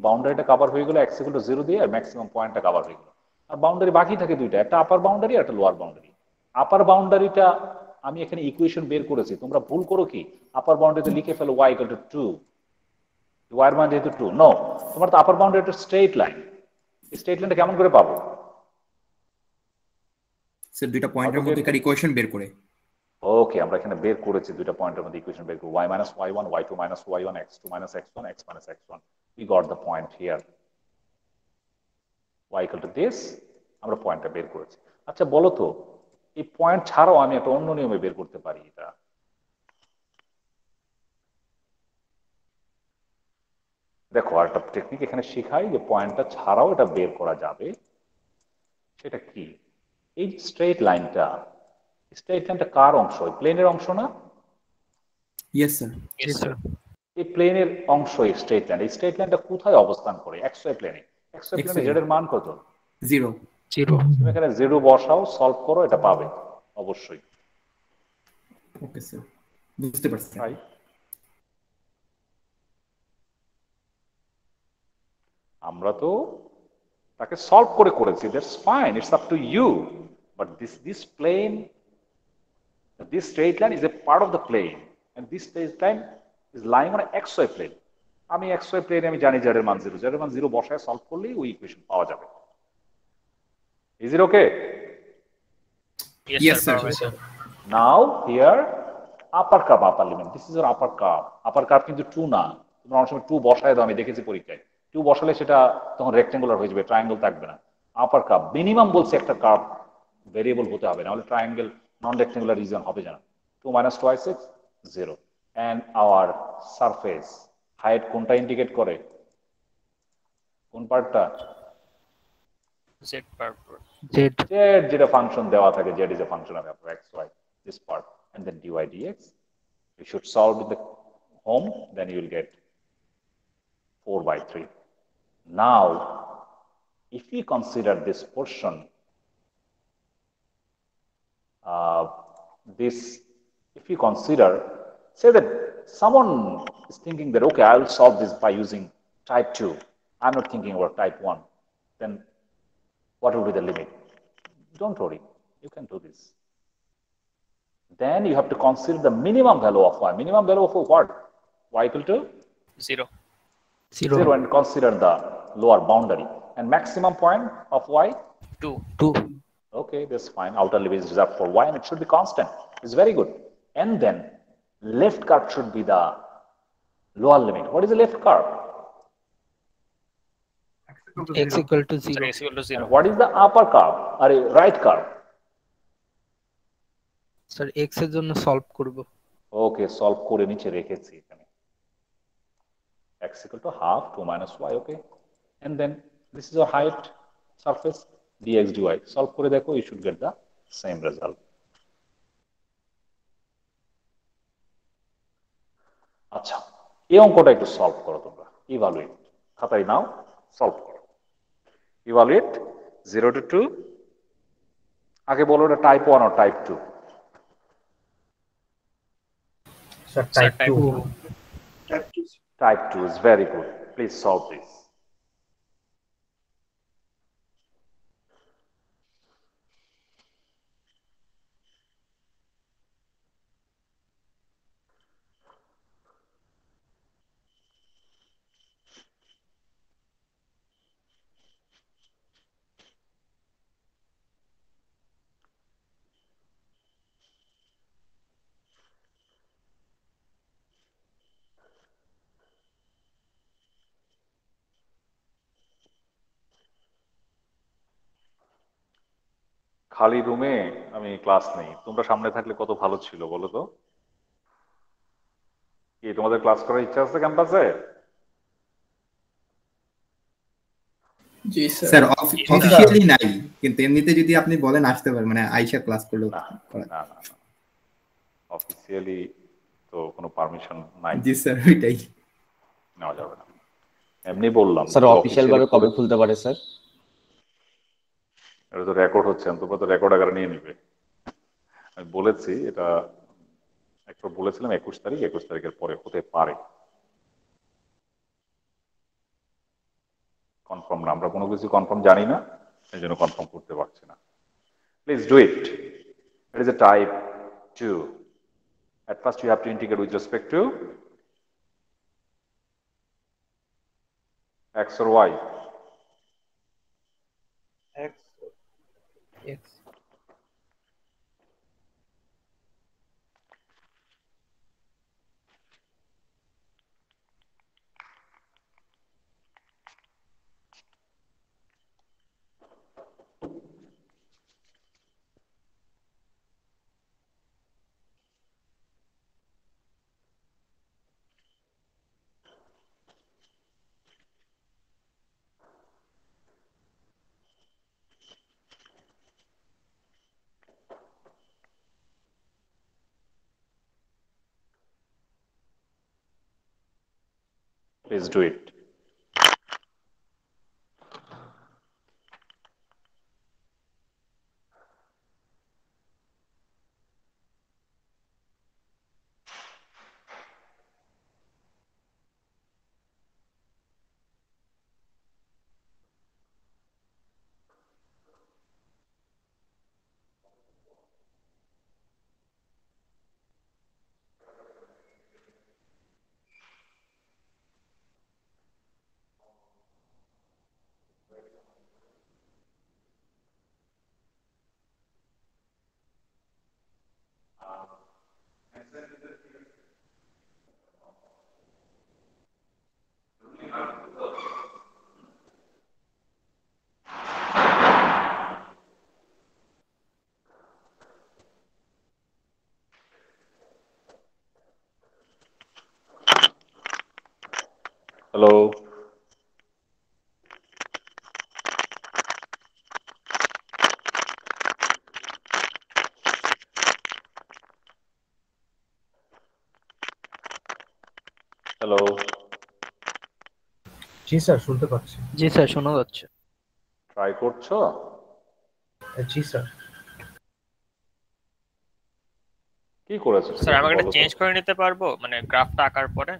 বাউন্ডারিটা cover হয়ে গেল x equal to 0 দিয়ে, আর maximum পয়েন্টটা cover হয়ে গেল। আর boundary বাকি থাকে দুইটা, একটা আপার বাউন্ডারি আর একটা লোয়ার বাউন্ডারি। আপার বাউন্ডারিটা আমি এখানে ইকুয়েশন বের করেছি, তোমরা ভুল করো কি, আপার বাউন্ডারিতে লিখে ফেলো y equal to 2, y এর মান যেহেতু 2, নো, তোমার তো আপার বাউন্ডারি একটা স্ট্রেট লাইন। এই স্ট্রেট লাইনটা কেমন করে পাবো? স্যার দুইটা পয়েন্টের মধ্যে একটা ইকুয়েশন বের করে। ওকে, আমরা এখানে বের করেছি দুইটা পয়েন্টের মধ্যে ইকুয়েশন বের করে, y minus y1, y2 minus y1, x2 minus x1, x minus x1. We got the point here. y equal to this, আমরা পয়েন্টটা বের করেছি। আচ্ছা বলো তো, এই পয়েন্ট ছাড়াও আমি একটা অন্য নিয়মে বের করতে পারি এটা। দেখো আর একটা টেকনিক এখানে শেখাই, যে পয়েন্টটা ছাড়াও এটা বের করা যাবে। সেটা কি? এই স্ট্রেট লাইনটা, স্ট্রেট লাইনটা কার অংশ? প্লেনের অংশ না? Yes sir. Yes, sir. এই প্লেনের অংশ এই স্ট্রেট লাইন। এই স্ট্রেট লাইনটা কোথায় অবস্থান করে? xy প্লেনে। xy প্লেনে z এর মান কত? 0. 0. তুমি এখানে 0 বসাও, সলভ করো, এটা পাবে অবশ্যই। ওকে স্যার, বুঝতে পারছি। রাইট? আমরা তো তাকে সলভ করে করেছি, that's fine, it's up to you, but this plane, this straight line is a part of the plane, and this straight line is lying on xy plane. আমি xy প্লেনে আমি জানি z এর মান 0, z এর মান 0 বসায় সলভ করলেই ওই ইকুয়েশন পাওয়া যাবে। Is it okay? Yes, Yes, sir. sir. Perfect, sir. Now here upper curve, upper limit, this is your upper curve. Upper curve কিন্তু 2 না, তোমরা অনেক সময় 2 বসায় দাও, আমি দেখেছি পরীক্ষায়। 2 বসালে সেটা তখন রেক্টেঙ্গুলার হয়ে যাবে, ট্রায়াঙ্গেল থাকবে না। আপার কার্ভ মিনিমাম বলছে একটা কার্ভ ভেরিয়েবল হতে হবে, নাহলে ট্রায়াঙ্গেল নন রেক্টেঙ্গুলার রিজন হবে না। 2 minus 2 is 0, and our surface height কোনটা ইন্ডিকেট করে, কোন পার্টটা? জেড পারপর Z. z যেটা ফাংশন দেওয়া থাকে, z is a function of x, y, this part, and then dy dx. You should solve in the home, then you will get 4 by 3. Now, if we consider this portion, if you consider, say that someone is thinking that, okay, I will solve this by using type 2. I'm not thinking about type 1. Then what will be the limit? Don't worry, you can do this. Then you have to consider the minimum value of y. Minimum value of what? Y equal to 0 0. 0 and consider the lower boundary. And maximum point of y? 2 2. Okay, that's fine. Outer limit is reserved for y and it should be constant. It's very good. And then left curve should be the lower limit. What is the left curve? X equal to so 0. x equal to 0 And what is the upper curve? Or right curve? Sir x এর জন্য solve করব। Okay, solve করে নিচে রেখেছি এখানে। X equal to half 2 minus y, okay. And then this is your height surface dx dy. Solve করে দেখো, you should get the same result. আচ্ছা, এই অঙ্কটা একটু সলভ করো তোমরা, ইভালুয়েট খাতায় নাও, সলভ করো। ইভালুয়েট 0 to 2, আগে বলো এটা type 1 or type 2? Sir, Sir, type type 2. 2 Type 2 is very good. Please solve this. খালি রুমে আমি ক্লাস নেই, তোমরা সামনে থাকলে কত ভালো ছিল বলো তো। কি তোমাদের ক্লাস করার ইচ্ছা আছে ক্যাম্পাসে? জি স্যার অফিশিয়ালি নাই, কিন্তু এমনিতে যদি আপনি বলেন আসতে পারেন, মানে আইসা ক্লাস করলেও না না না, অফিসিয়ালি তো কোনো পারমিশন নাই, জি স্যার ওইটাই নেওয়া যাবে না। এমনি বললাম স্যার অফিশিয়াল ভাবে কবে খুলতে পারে স্যার? এটা তো রেকর্ড হচ্ছে, তোমরা তো রেকর্ড আকারে নিয়ে নিবে। আমি বলেছি এটা, একবার বলেছিলাম 21 তারিখ, 21 তারিখের পরে হতে পারে, কনফার্ম না, আমরা কোনো কিছু কনফার্ম জানি না, এই জন্য কনফার্ম করতে পারছি না। Please do it. It is a type 2. At first you have to integrate with respect to x or y. X. X. Please do it. Hello, hello, G sir, শুনতে পাচ্ছি। জি স্যার, শোনা যাচ্ছে। ট্রাই করছো? জি sir. কি করেছো সেটা sir একটু আমাকে এটা বলো তো। চেঞ্জ করে নিতে পারবো, মানে গ্রাফটা আঁকার পরে?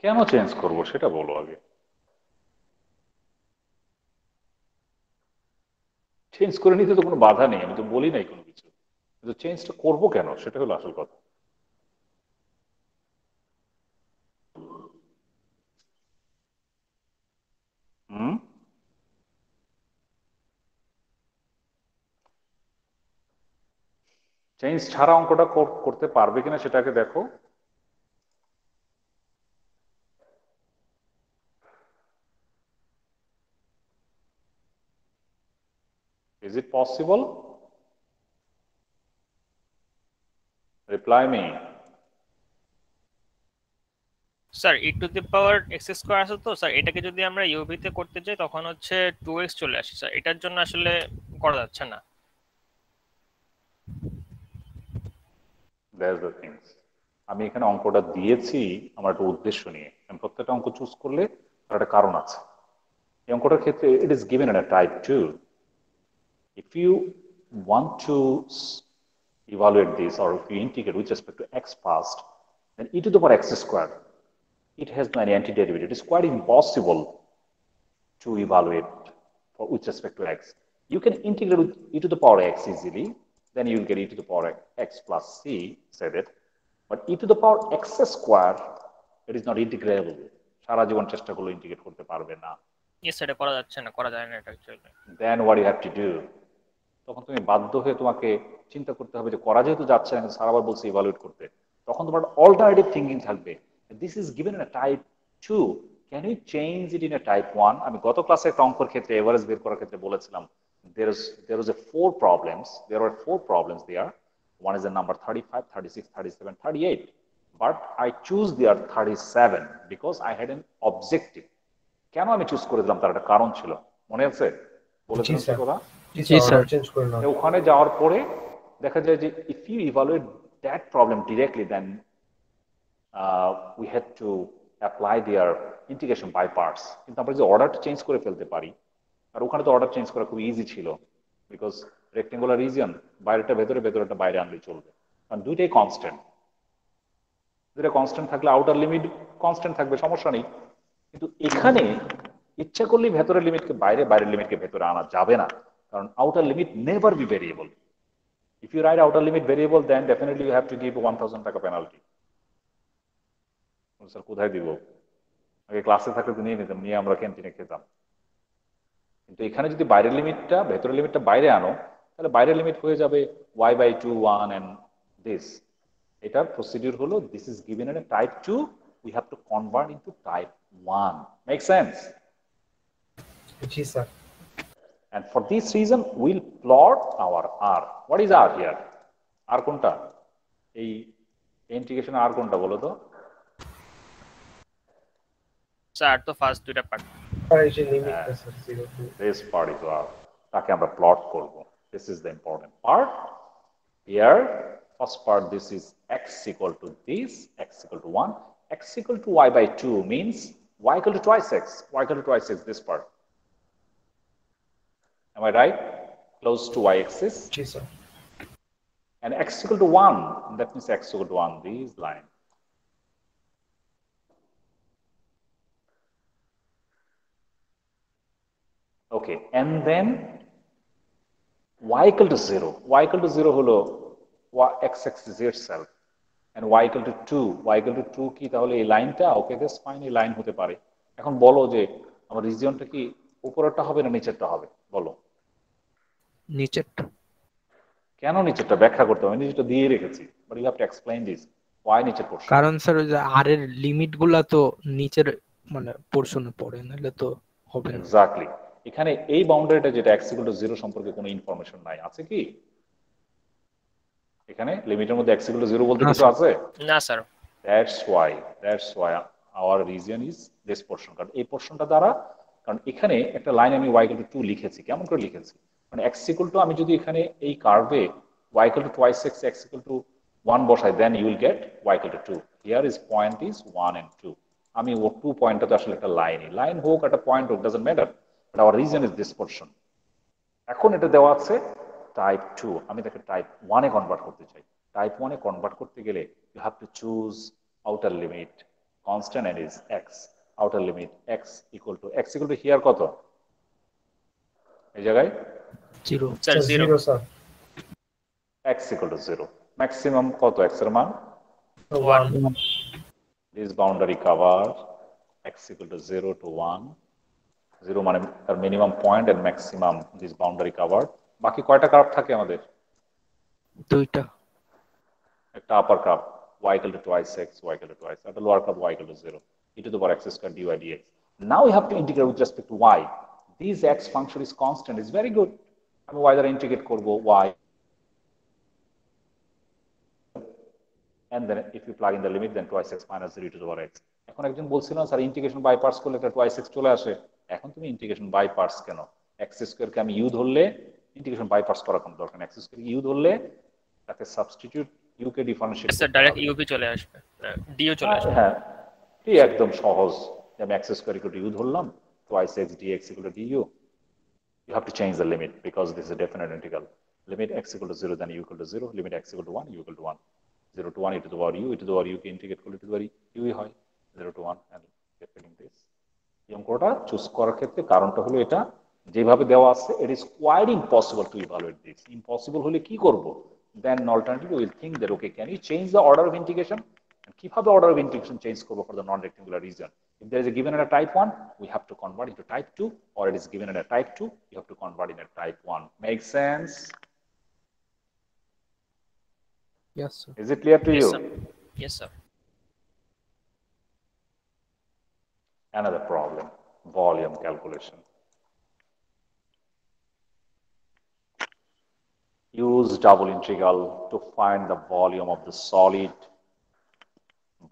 কেন চেঞ্জ করবো সেটা বলো আগে। চেঞ্জ করে নিতে তো কোনো বাধা নেই, আমি তো বলি নাই কোনো কিছু, কিন্তু চেঞ্জটা করবো কেন সেটা হলো আসল কথা। হুম, চেঞ্জ ছাড়া অঙ্কটা করতে পারবে কিনা সেটাকে দেখো। Is it possible? Reply me. Sir e to the power x square আছে তো স্যার, এটাকে যদি আমরা ইউভি তে করতে যাই তখন হচ্ছে 2x চলে আসে স্যার, এটার জন্য আসলে করা যাচ্ছে না। That's the things. আমি এখানে অঙ্কটা দিয়েছি আমার একটা উদ্দেশ্য নিয়ে। আমি প্রত্যেকটা অঙ্ক চুজ করলে তার একটা কারণ আছে। এই অঙ্কটার ক্ষেত্রে it is given in a type 2. If you want to evaluate this, or if you integrate with respect to x first, then e to the power x squared, it has no any antiderivative. It is quite impossible to evaluate with respect to x. You can integrate with e to the power x easily, then you will get e to the power x plus c, say that. But e to the power x square, it is not integrable. সারা জীবন চেষ্টা করলে integrate করতে পারবে না। Yes, এটা করা যাচ্ছে না, করা যায় না এটা actually. Then what you have to do? তখন তুমি বাধ্য হয়ে তোমাকে চিন্তা করতে হবে যে করা যেহেতু যাচ্ছে না, কিন্তু সারাবার বলছে ইভালুয়েট করতে, তখন তোমার অল্টারনেটিভ থিঙ্কিং থাকবে। This is given in a type 2, can you change it in a type 1? আমি গত ক্লাসে একটা অঙ্কের ক্ষেত্রে এভারেজ বের করার ক্ষেত্রে বলেছিলাম there was a four problems, there were four problems there. One is the number 35, 36, 37, 38, but I choose there 37 because I had an objective. কেন আমি চুজ করে দিলাম তার একটা কারণ ছিল, মনে আছে? বলেছিলাম সে কথা। জি স্যার। চেঞ্জ করে নাও। ওখানে যাওয়ার পরে দেখা যায় যে if you evaluate that problem directly, then we had to apply their integration by parts. কিন্তু আমরা যে অর্ডারটা চেঞ্জ করে ফেলতে পারি, আর ওখানে তো অর্ডার চেঞ্জ করা খুব ইজি ছিল, বিকজ রেক্টেঙ্গুলার রিজিয়ন, বাইরেটা ভেতরে, ভেতরেটা বাইরে আনলেই চলবে, কারণ দুইটাই কনস্ট্যান্ট। দুইটা কনস্ট্যান্ট থাকলে আউটার লিমিট কনস্ট্যান্ট থাকবে, সমস্যা নেই। কিন্তু এখানে ইচ্ছা করলেই ভেতরের লিমিটকে বাইরে, বাইরের লিমিটকে ভেতরে আনা যাবে না, কারণ outer limit never be variable. If you write outer limit variable, then definitely you have to give 1000 টাকা penalty. স্যার কোথায় দিব? আগে ক্লাসে থাকলে তো নিয়ে নিতাম, নিয়ে আমরা ক্যান্টিনে খেতাম। কিন্তু এখানে যদি বাইরের লিমিটটা ভেতরের লিমিটটা বাইরে আনো, তাহলে বাইরের লিমিট হয়ে যাবে y/2 1 and this. এটার প্রসিডিউর হলো this is given in a type 2, we have to convert into type 1. Make sense? G sir. And for this reason, we'll plot our R. What is R here? R কোনটা? এই integration R কোনটা বলো তো? Sir তো first দুইটা part. আর এই যে লিমিটটা sir 0 to This part is R. তাকে আমরা প্লট করব। This is the important part. Here, first part, this is x equal to this, x equal to 1. X equal to y/2 means y equal to twice x. Y equal to twice x, this part. Am I right? Close to y-axis. G sir. And x equal to 1, that means x equal to 1, this line. Okay, and then y equal to 0. Y equal to 0 হলো x-axis itself. And y equal to 2. Y equal to 2 কি তাহলে এই লাইনটা? ওকে, that's fine, এই line হতে পারে। এখন বলো যে আমার রিজিয়নটা কি উপরেরটা হবে না নিচেরটা হবে? বলো। নিচেরটা। কেন নিচেরটা? ব্যাখ্যা করতে হবে, আমি নিচেরটা দিয়ে রেখেছি, but you have to explain this Y নিচের পোরশন। কারণ স্যার ওই যে আর এর লিমিট গুলা তো নিচের মানে পোরশনে পড়ে, নাহলে তো হবে না। এক্স্যাক্টলি। এখানে এই বাউন্ডারিটা যেটা x equal to 0 সম্পর্কে কোনো ইনফরমেশন নাই, আছে কি? এখানে লিমিটের মধ্যে x equal to 0 বলতে কিছু আছে? না sir. That's why our region is this portion. কারণ এই পোর্শনটা দ্বারা, কারণ এখানে একটা লাইন আমি y equal to 2 লিখেছি, কেমন করে লিখেছি, মানে x equal to, আমি যদি এখানে এই কার্ভে y equal to twice x, x equal to 1 বসাই, then you will get y equal to 2. Here is point is 1 and 2. আমি ও 2 পয়েন্টটা তো আসলে একটা লাইন হোক একটা পয়েন্ট হোক, doesn't matter, but hour reason is this portion. এখন এটা দেওয়া আছে টাইপ 2, আমি তাকে টাইপ 1 এ কনভার্ট করতে চাই। টাইপ 1 এ কনভার্ট করতে গেলে you have to choose outer limit constant and is x, outer limit x equal to here কত, এই জায়গায় 0 sir 0 sir x equal to 0, maximum কত x এর মান 1 this boundary cover x equal to 0 to 1, 0 মানে তার minimum point and maximum this boundary cover। বাকি কয়টা কার্ভ থাকে আমাদের, দুইটা, একটা আপার curve y equal to twice x, y equal to twice, একটা lower curve y equal to 0, e to the power x square dy dx. Now we have to integrate with respect to y. This x function is constant, is very good. আমি y দ্বারা integrate করব y, and then if you plug in the limit, then twice x minus 0 to the power x. এখন একজন বলছিল sir integration by parts করলে একটা twice x চলে আসে, এখন তুমি ইন্টিগ্রেশন বাই পার্টস কেন, x স্কয়ার কে আমি u ধরলে ইন্টিগ্রেশন বাই পার্টস করার কোনো দরকার নেই, x স্কয়ার কে u ধরলে তাকে সাবস্টিটিউট u কে ডিফারেন্সিয়েট স্যার ডাইরেক্ট ইউভি চলে আসবে, ডিও চলে আসবে। হ্যাঁ এই একদম সহজ, যে আমি x square equal to u ধরলাম, twice x dx equal to du, you have to change the limit because this is a definite integral. Limit x equal to 0, then u equal to 0, limit x equal to 1, u equal to 1, 0 to 1 e to the power u, e to the power u K integrate করলে e to the power u হয় 0 to 1, and getting this। এই অঙ্কটা choose করার ক্ষেত্রে কারণটা হলো এটা যেভাবে দেওয়া আছে, it is quite impossible to evaluate this. Impossible হলে কি করব, then alternatively we will think that okay, can you change the order of integration, and কিভাবে order of integration change করব for the non-rectangular region. If there is a given at a type 1, we have to convert into type 2, or it is given at a type 2, you have to convert in a type 1. Make sense? yes sir. Is it clear to Yes you? sir. Yes sir. Another problem, volume calculation. Use double integral to find the volume of the solid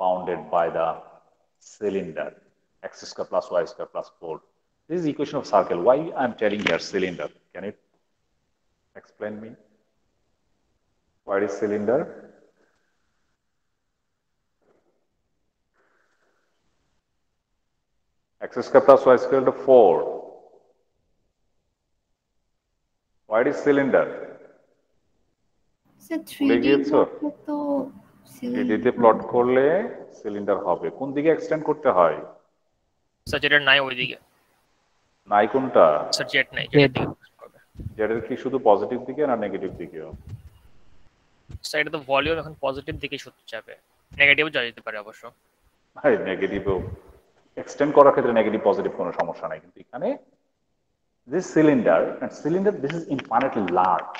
bounded by the cylinder, x square plus y square plus 4. This is the equation of circle. Why I am telling here cylinder? Can it explain me? What is cylinder? X square plus y square to 4. Why is cylinder? Sir ভুলে 3D গিয়েছো? করলে তো এটিতে plot করলে cylinder হবে। কোন দিকে extend করতে হয়? স্যার যেটা নাই ওইদিকে, নাই কোনটা? স্যার জেড নাই, জেড দিকে হবে। যেটা কি শুধু পজিটিভ দিকে না নেগেটিভ দিকেও? স্যার এটা তো ভলিউম এখন পজিটিভ দিকে শুধু যাবে, নেগেটিভও যাওয়া যেতে পারে অবশ্য। ভাই নেগেটিভও এক্সটেন্ড করার ক্ষেত্রে নেগেটিভ পজিটিভ কোনো সমস্যা নাই, কিন্তু এখানে this cylinder, and cylinder this is infinitely large,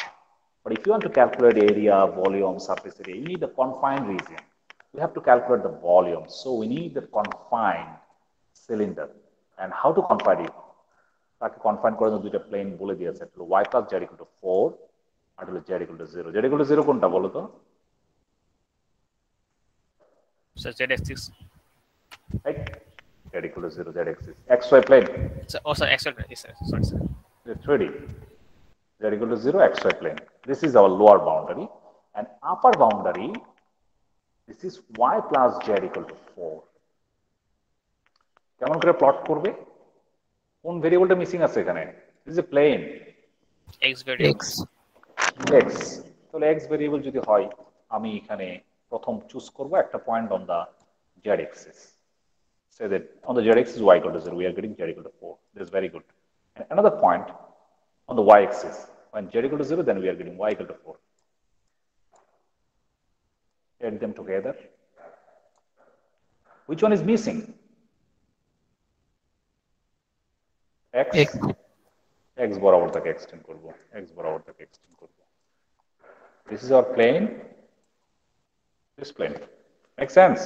but if you want to calculate area, volume, surface area, you need a confined region. We have to calculate the volume, so we need the confined cylinder. And how to confine it? তাকে confine করার জন্য দুইটা plane বলে দিয়েছে, একটা হলো y plus z equal to 4 আর হলো z equal to 0. z equal to 0 কোনটা বলো তো? Sir z axis, right, z equal to 0, z axis, xy plane. ও স্যার এক্সেল, sorry sir, It's ready. Z equal to 0, xy plane. This is our lower boundary, and upper boundary, this is y plus z equal to 4. কেমন করে plot করবে? কোন ভেরিয়েবলটা missing আছে এখানে? This is a plane. x variable, x. তাহলে x variable যদি হয়, আমি এখানে প্রথম চুজ করব একটা point on the z axis. Say that on the z axis y equal to 0, we are getting z equal to 4. This is very good. And another point on the y axis, when z equal to 0, then we are getting y equal to 4. Add them together. Which one is missing? X. X বরাবর তাকে extend করব, x বরাবর তাকে extend করব। This is our plane, this plane. Make sense?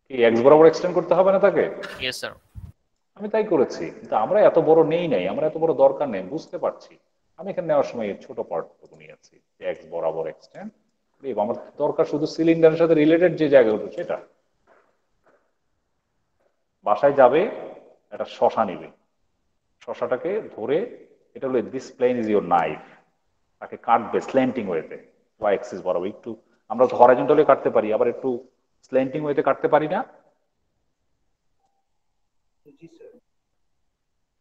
কি x বরাবর extend করতে হবে না তাকে? Yes sir. আমি তাই করেছি, কিন্তু আমরা এত বড় নেই নাই, আমরা এত বড় দরকার নেই, বুঝতে পারছি। আমি এখানে নেওয়ার সময় এই ছোট পার্টটুকু নিয়েছি যে এক্স বরাবর এক্সটেন্ড আমার দরকার শুধু সিলিন্ডারের সাথে রিলেটেড যে জায়গাগুলো সেটা। বাসায় যাবে একটা শশা নিবে, শশাটাকে ধরে এটা হলো this plane is your knife, তাকে কাটবে স্ল্যান্টিং ওয়েতে ওয়াই অ্যাক্সিস বরাবর। একটু আমরা তো হরাইজন্টালি কাটতে পারি, আবার একটু স্ল্যান্টিং ওয়েতে কাটতে পারি না,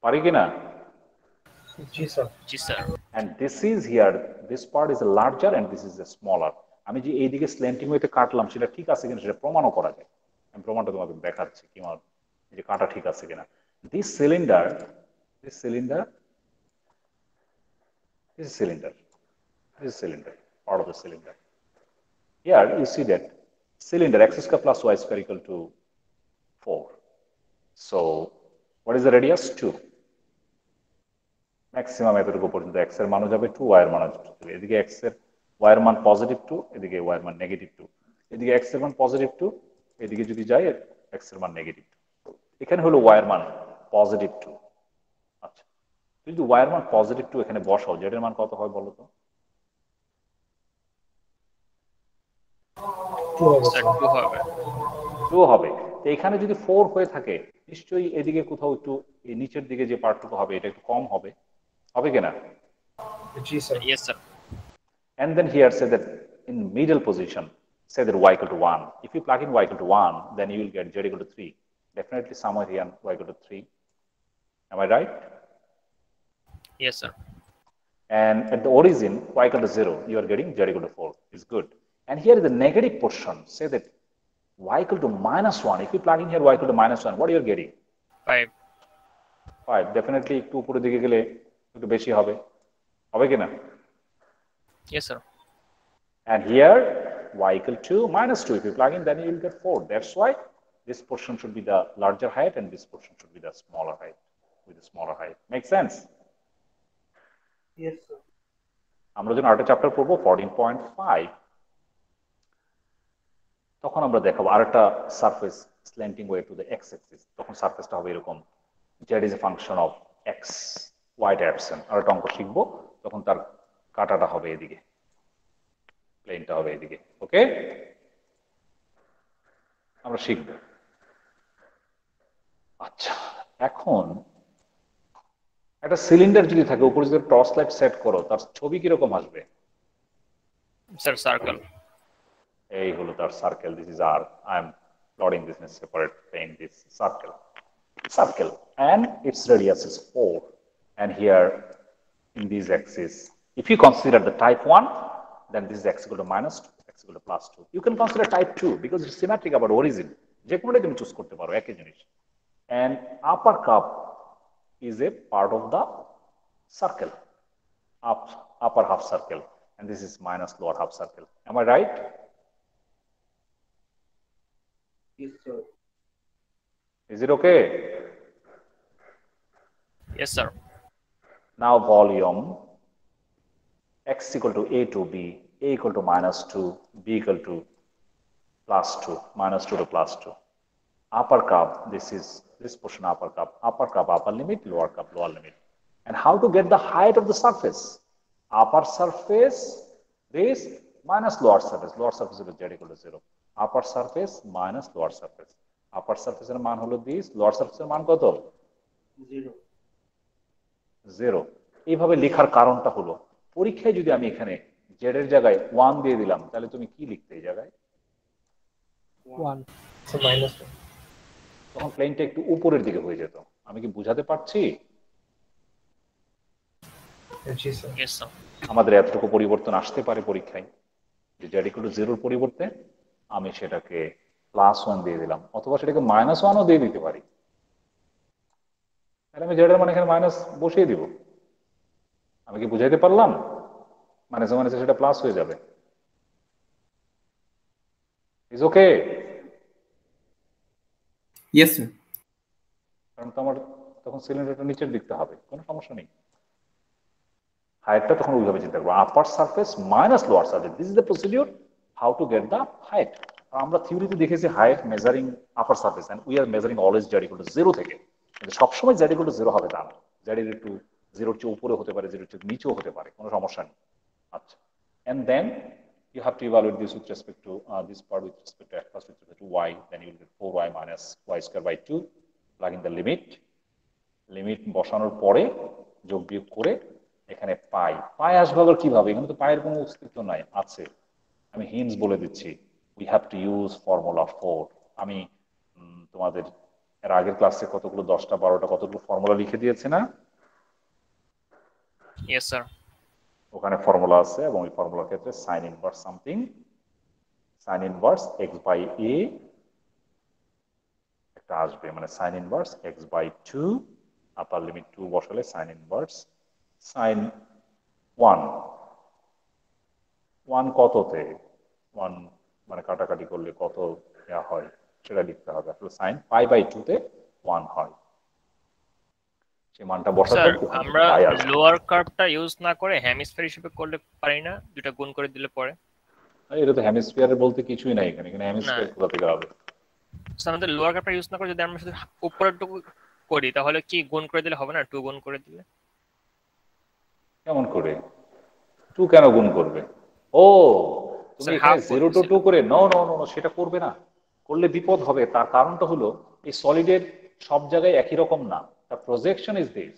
পারি কিনা? জি স্যার। জি sir. And this is here, this part is a larger and this is a smaller. আমি যে এইদিকে স্ল্যান্টিং ওয়েতে কাটলাম সেটা ঠিক আছে কিনা সেটা প্রমাণও করা যায়। আমি প্রমাণটা তোমাকে দেখাচ্ছি কি আমার যে কাটা ঠিক আছে কিনা। This cylinder, this cylinder, this is cylinder, this is cylinder, part of the cylinder. Here you see that cylinder x square plus y square equal to 4. So what is the radius? 2. Maximum এতটুকু পর্যন্ত x এর মানও যাবে 2, y এর মানও যাবে। এদিকে x এর y এর মান পজিটিভ 2, এদিকে y এর মান নেগেটিভ 2। এদিকে x এর মান পজিটিভ 2, এদিকে যদি যায় x এর মান নেগেটিভ 2। এখানে হলো y এর মান পজিটিভ 2। আচ্ছা, যদি y এর মান পজিটিভ 2 এখানে বসাও, z এর মান কত হয় বলো তো? 2 হবে। তো এখানে যদি 4 হয়ে থাকে নিশ্চয়ই এদিকে কোথাও একটু এই নিচের দিকে যে পার্টটুকু হবে এটা একটু কম হবে, হবে কিনা? জি sir. Yes sir. And then here say that in middle position, say that y equal to 1. If you plug in y equal to 1, then you will get z equal to 3. Definitely somewhere here y equal to 3. Am I right? Yes, sir. And at the origin, y equal to 0, you are getting z equal to 4. It's good. And here is the negative portion. Say that y equal to minus 1. If you plug in here y equal to minus 1, what are you getting? 5. 5. Definitely একটু উপরের দিকে গেলে একটু বেশি হবে। হবে কিনা? Yes, sir. And here y equal to minus 2. If you plug in, then you will get 4. That's why this portion should be the larger height and this portion should be the smaller height with the smaller height. Make sense? Yes, sir. আমরা যখন আরেকটা chapter পড়বো 14.5, তখন আমরা দেখাবো আরেকটা surface slanting way to the x Axis. তখন সারফেসটা হবে এরকম, z is a function of x, y টা অ্যাবসেন্ট। আরেকটা অঙ্ক শিখবো, তখন তার কাটাটা হবে এদিকে, প্লেনটা হবে এদিকে। ওকে, আমরা শিখব। আচ্ছা, এখন একটা সিলিন্ডার যদি থাকে, উপরে যদি টর্চ লাইট সেট করো, তার ছবি কিরকম আসবে? Sir circle. এই হলো তার circle. This is r, I am plotting this in separate plane, this circle and its radius is 4. And here in this axis, if you consider the type 1, then this is x equal to minus 2, x equal to plus 2. You can consider type 2 because it's symmetric about origin. যে কোনোটাই তুমি choose করতে পারো, একই জিনিস। And upper cup is a part of the circle, upper half circle, and this is minus lower half circle. Am I right? Yes, sir. Is it okay? Yes, sir. Now volume x equal to a to b, a equal to minus 2, b equal to plus 2, minus 2 to plus 2. Upper cup, this is this portion upper cup, upper limit, lower cup, lower limit. And how to get the height of the surface? Upper surface, this minus lower surface is z equal to 0. Upper surface minus lower surface. Upper surface এর মান হলো this, lower surface এর মান কত? 0. এইভাবে লেখার কারণটা হলো, পরীক্ষায় যদি আমি এখানে z এর জায়গায় 1 দিয়ে দিলাম, তাহলে তুমি কি লিখতে এই জায়গায়? 1. So minus 1. তখন প্লেনটা একটু উপরের দিকে হয়ে যেত। আমি কি বুঝাতে পারছি? Yes, sir. Yes, sir. আমাদের এতটুকু পরিবর্তন আসতে পারে পরীক্ষায়, যে z equal to 0 এর পরিবর্তে আমি সেটাকে +1 দিয়ে দিলাম, অথবা সেটাকে -1ও দিয়ে দিতে পারি। তাহলে আমি z এর মান এখানে মাইনাস বসিয়ে দিব। আমি কি বুঝাইতে পারলাম? মাইনাসে মাইনাসে সেটা প্লাস হয়ে যাবে। Is okay? Yes sir. কারণ তো আমার তখন সিলিন্ডারটা নিচের দিকতে হবে, কোনো সমস্যা নেই। হাইটটা তখন ওইভাবে চিন্তা করবো, upper surface minus lower surface. This is the procedure how to get the height. আমরা থিওরিতে দেখেছি height measuring upper surface, and we are measuring always z equal to 0 থেকে। কিন্তু সবসময় z equal to 0 হবে তা না, z equal to 0 চেয়ে উপরে হতে পারে, 0 চেয়ে নিচেও হতে পারে, কোনো সমস্যা নেই। আচ্ছা, and then you have to evaluate this with respect to this part with respect to x plus with respect to y, then you will get 4y minus y square by 2, plug in the limit বসানোর পরে যোগ বিয়োগ করে এখানে পাই আসবে আবার কিভাবে? এখানে তো পায়ের কোনো অস্তিত্ব নাই, আছে। আমি হিন্টস বলে দিচ্ছি, we have to use formula 4। আমি তোমাদের এর আগের ক্লাসে কতগুলো 10টা 12টা কতগুলো ফর্মুলা লিখে দিয়েছে না? Yes sir. ওখানে ফর্মুলা আছে এবং এই ফর্মুলার ক্ষেত্রে sine inverse something, sine inverse x by a একটা আসবে, মানে sine inverse x by 2, upper limit 2 বসালে সাইন ইনভার্স সাইন 1 কততে, 1 মানে কাটাকাটি করলে কত দেওয়া হয় সেটা লিখতে হবে। আসলে সাইন পাই বাই 2 তে 1 হয়, সেই মানটা বসাতে স্যার ওখানে আমরা পাই আসবে। লোয়ার কার্ভটা ইউজ না করে হেমিস্ফিয়ার হিসেবে করলে পারি না? দুটো গুণ করে দিলে পরে। এটা তো হেমিস্ফিয়ারের বলতে কিছুই নাই এখানে, এখানে না হেমিস্ফিয়ার কোথা থেকে হবে? স্যার আমাদের লোয়ার কার্ভটা ইউজ না করে যদি আমরা শুধু উপরেরটুকু করি তাহলে কি গুণ করে দিলে হবে না? 2 গুণ করে দিলে। কেমন করে 2 কেন গুণ করবে? ও তুমি স্যার এখানে হাফ 0 to 2 করে নো নো নো, সেটা করবে না, করলে বিপদ হবে। তার কারণটা হলো এই সলিডের সব জায়গায় একই রকম না, তার প্রজেকশন ইজ দিস।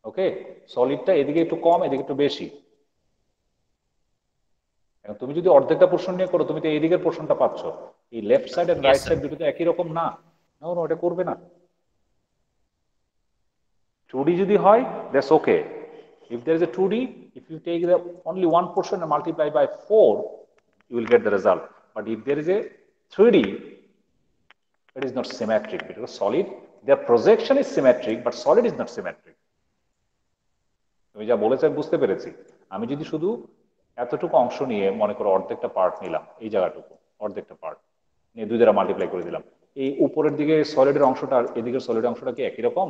ওকে, সলিডটা এদিকে একটু কম এদিকে একটু বেশি। এখন তুমি যদি অর্ধেকটা পোর্শন নিয়ে করো তুমি তো এই দিকের পোর্শনটা পাচ্ছ, এই left side and right side দুটো তো একই রকম না। নো নো, এটা করবে না। 2D যদি হয় that's okay. If there is a 2D, if you take the only one portion and multiply by 4, you will get the result. But if there is a 3D, it is not symmetric because solid, their projection is symmetric, but solid is not symmetric. তুমি যা বলেছো বুঝতে পেরেছি। আমি যদি শুধু এতটুকু অংশ নিয়ে মনে করো অর্ধেকটা পার্ট নিলাম, এই জায়গাটুকু অর্ধেকটা পার্ট নিয়ে 2 দ্বারা মাল্টিপ্লাই করে দিলাম, এই উপরের দিকে সলিডের অংশটা আর এদিকের সলিডের অংশটা কি একই রকম?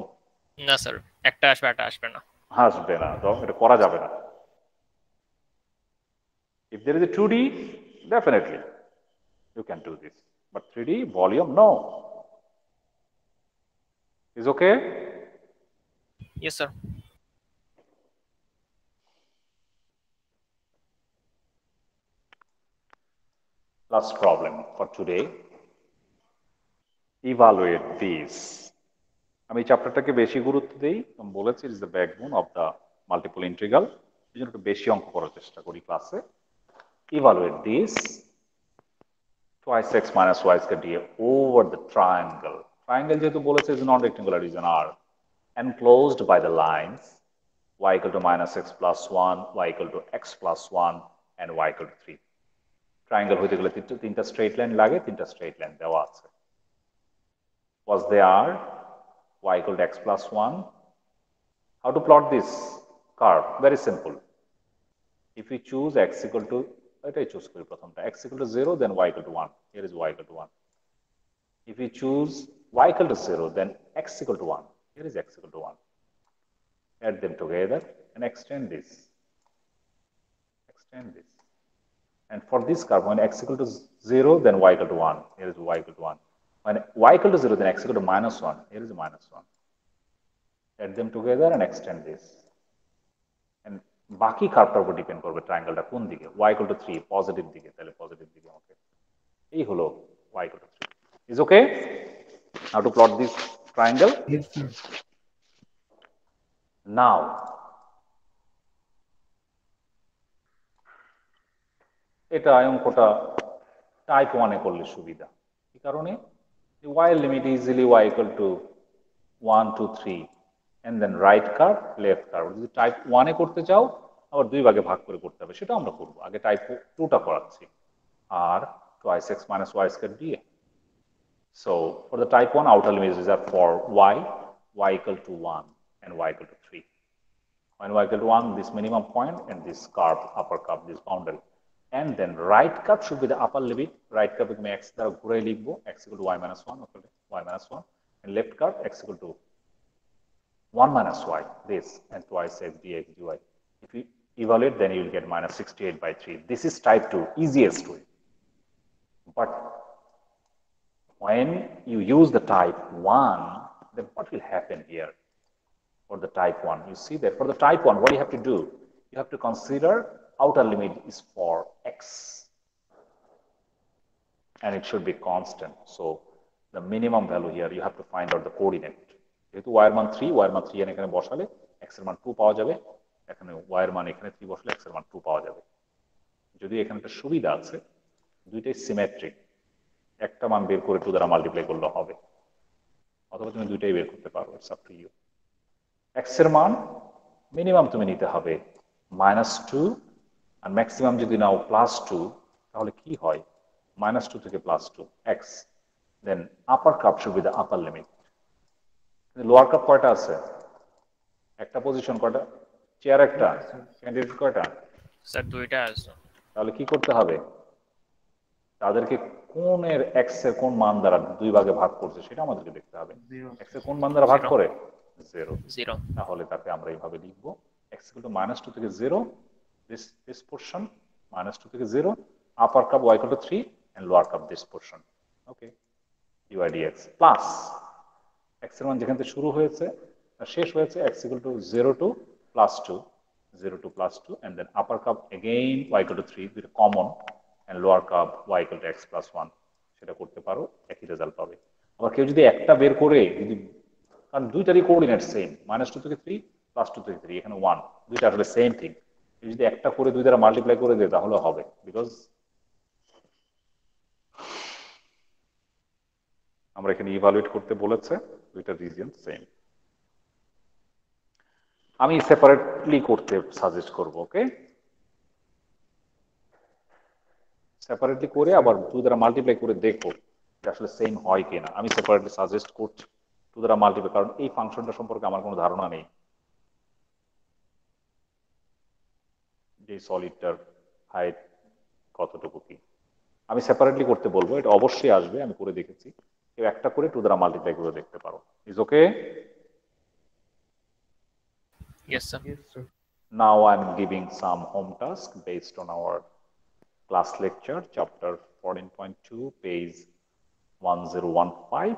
না স্যার, একটা আসবে একটা আসবে না। আসবে না, তো এটা করা যাবে না। If there is a 2D, definitely you can do this, but 3D volume, no. Is okay? Yes sir. Last problem for today. Evaluate these. আমি চ্যাপ্টারটাকে বেশি গুরুত্ব দেই, আমি বলেছি is the backbone of the multiple integral, এই জন্য একটু বেশি অঙ্ক করার চেষ্টা করি ক্লাসে। Evaluate this twice x minus y square dA over the triangle. Triangle যেহেতু বলেছে is non-rectangular region R enclosed by the lines y equal to minus x plus 1, y equal to x plus 1 and y equal to 3. Triangle হইতে গেলে তিনটা straight line লাগে, তিনটা straight line দেওয়া আছে। Was there y equal to x plus 1? How to plot this curve? Very simple. If we choose x equal to, এটাই choose করি প্রথমটা, x equal to 0, then y equal to 1. Here is y equal to 1. If we choose y equal to 0, then x equal to 1. Here is x equal to 1. Add them together and extend this. Extend this. And for this curve, when x equal to 0, then y equal to 1. Here is y equal to 1. When y equal to 0, then x equal to minus 1. Here is minus 1. Add them together and extend this. And বাকি কার্ভটার উপর depend করবে ট্রায়াঙ্গেলটা কোন দিকে, y equal to 3 positive দিকে, তাহলে positive দিকে ওকে। এই হলো y equal to 3. Is okay? How to plot this triangle? Yes, sir. Now, এটা অঙ্কটা টাইপ 1 এ করলে সুবিধা। এই কারণে y এর limit easily y equal to 1 2 3 and then right curve left curve। যদি টাইপ 1 এ করতে চাও আবার দুই ভাগে ভাগ করে করতে হবে, সেটা আমরা করব। আগে টাইপ 2টা করাচ্ছি। আর twice x minus y square dA. So for the type 1, outer limit is reserved for y equal to 1 and y equal to 3. When y equal to 1, this minimum point and this curve, upper curve, this boundary. And then right curve should be the upper limit. Right curve with x দ্বারা ঘুরে লিখবো, x equal to y minus 1, okay, y minus 1. And left curve, x equal to 1 minus y, this, and twice x dx dy. If you evaluate, then you will get minus 68 by 3. This is type 2, easiest way. But when you use the type 1, then what will happen here? For for the type 1. You see that for the type 1, what you have to do? You have to consider outer limit is for x. And it should be constant. So the minimum value here, you have to find out the coordinate. যেহেতু y এর মান 3, y এর মান 3 এখানে বসালে x এর মান 2 পাওয়া যাবে। এখানে y এর মান এখানে 3 বসালে x এর মান 2 পাওয়া যাবে। যদি এখানে একটা সুবিধা আছে, দুইটাই সিমেট্রিক। একটা মান বের করে 2 দ্বারা মাল্টিপ্লাই করলে হবে। অথবা তুমি দুইটাই বের করতে পারো, it's up to you. x এর মান মিনিমাম তুমি নিতে হবে -2 আর ম্যাক্সিমাম যদি নাও +2, তাহলে কি হয়? -2 থেকে +2 x, then upper cup should be the upper limit. Lower cup কয়টা আছে? একটা পজিশন কয়টা? চেয়ার একটা, ক্যান্ডিডেট কয়টা? স্যার দুইটা আছে। তাহলে কি করতে হবে? তাদেরকে কোনের x এর কোন মান দ্বারা দুই ভাগে ভাগ করছে সেটা আমাদেরকে দেখতে হবে। x এর কোন মান দ্বারা ভাগ করে? 0। তাহলে তাকে আমরা এইভাবে লিখব x -2 থেকে 0, this portion -2 থেকে 0, upper cup y = 3 and lower cup this portion. Okay, dy dx plus x এর মান যেখান থেকে শুরু হয়েছে আর শেষ হয়েছে x = 0 to +2, 0 to +2, and then upper cup again y = 3 with common and lower cup y = x + 1. সেটা করতে পারো, একই রেজাল্ট পাবে। আবার কেউ যদি একটা বের করে, যদি কারণ দুইটারই কোঅর্ডিনেট সেম, -2 থেকে 3, +2 থেকে 3, এখানে 1, দুইটা আসলে সেম থিং। যদি একটা করে 2 দ্বারা মাল্টিপ্লাই করে দেয় তাহলে হবে, বিকজ আমরা এখানে ইভালুয়েট করতে বলেছে, দুইটা রিজিয়ন সেম। আমি সেপারেটলি করতে সাজেস্ট করব। ওকে, সেপারেটলি করে আবার 2 দ্বারা মাল্টিপ্লাই করে দেখো যে আসলে সেম হয় কিনা। আমি সেপারেটলি সাজেস্ট করছি 2 দ্বারা মাল্টিপ্লাই, কারণ এই ফাংশনটা সম্পর্কে আমার কোনো ধারণা নেই যে সলিডটার হাইট কতটুকু কি। আমি সেপারেটলি করতে বলবো, এটা অবশ্যই আসবে, আমি করে দেখেছি। কেউ একটা করে 2 দ্বারা মাল্টিপ্লাই করে দেখতে পারো। Is okay? Yes, sir. Now I'm giving some home task based on our class lecture, chapter 14.2, page 1015,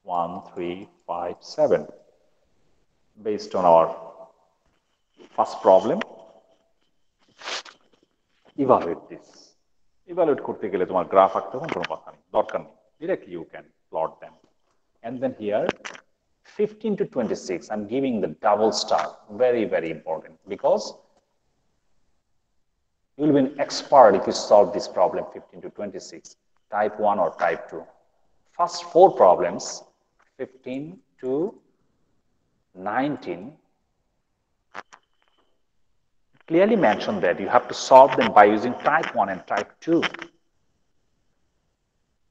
1357. Based on our first problem, evaluate this. Evaluate করতে গেলে তোমার গ্রাফ আঁকতে হবে কোনো কথা নেই, দরকার নেই। Directly you can plot them. And then here 15 to 26, I'm giving the double star, very, very important, because you will be an expert if you solve this problem 15 to 26, type 1 or type 2. First 4 problems, 15 to 19, clearly mention that you have to solve them by using type 1 and type 2.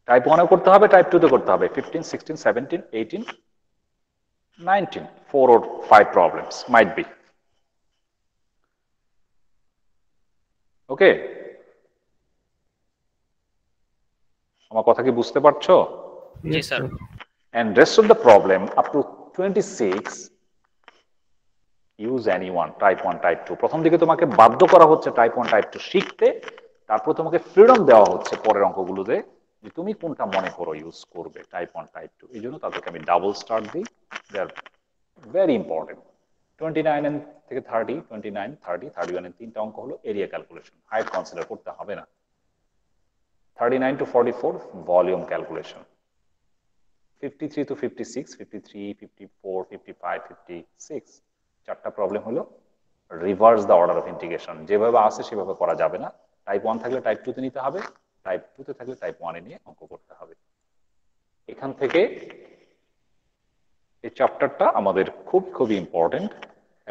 Type 1 করতে হবে, type 2 তে করতে হবে। 15, 16, 17, 18, 19, 4 or 5 problems might be. Okay, আমার কথা কি বুঝতে পারছো? জি sir. And rest of the problem up to 26, use any one, type 1, type 2. প্রথম দিকে তোমাকে বাধ্য করা হচ্ছে type 1, type 2 শিখতে, তারপর তোমাকে ফ্রিডম দেওয়া হচ্ছে পরের অঙ্কগুলোতে যে তুমি কোনটা মনে করো ইউজ করবে, type 1, type 2। এই জন্য তাদেরকে আমি ডাবল স্টার দিই, দে আর ভেরি ইম্পর্টেন্ট। 29 থেকে 30, 29, 30, 31 এর তিনটা অঙ্ক হলো এরিয়া ক্যালকুলেশন, হাইট কনসিডার করতে হবে না। 39 to 44 ভলিউম ক্যালকুলেশন। 53 to 56, 53, 54, 55, 56, চারটা প্রবলেম হলো reverse the order of integration, যেভাবে আসে সেভাবে করা যাবে না। টাইপ 1 থাকলে টাইপ 2 তে নিতে হবে, টাইপ 2 তে থাকলে টাইপ 1 এ নিয়ে অঙ্ক করতে হবে। এখান থেকে এই চ্যাপ্টারটা আমাদের খুব খুবই ইম্পর্টেন্ট,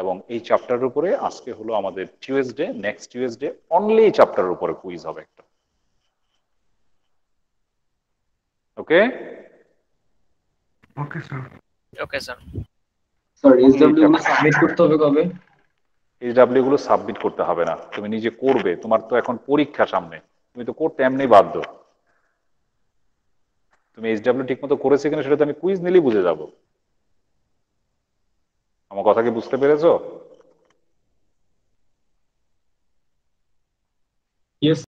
এবং এই চ্যাপ্টারের উপরে আজকে হলো আমাদের টিউসডে, নেক্সট টিউসডে অনলি এই চ্যাপ্টারের উপরে কুইজ হবে একটা। Okay okay sir. Okay sir. Sir SW গুলো সাবমিট করতে হবে কবে? এসডব্লিউ গুলো সাবমিট করতে হবে না, তুমি নিজে করবে। তোমার তো এখন পরীক্ষা সামনে, তুমি তো করতে এমনি বাধ্য। তুমি এসডব্লিউ ঠিক মতো করেছো কিনা সেটা তো আমি কুইজ নিলেই বুঝে যাবো। আমার কথা কি বুঝতে পেরেছো?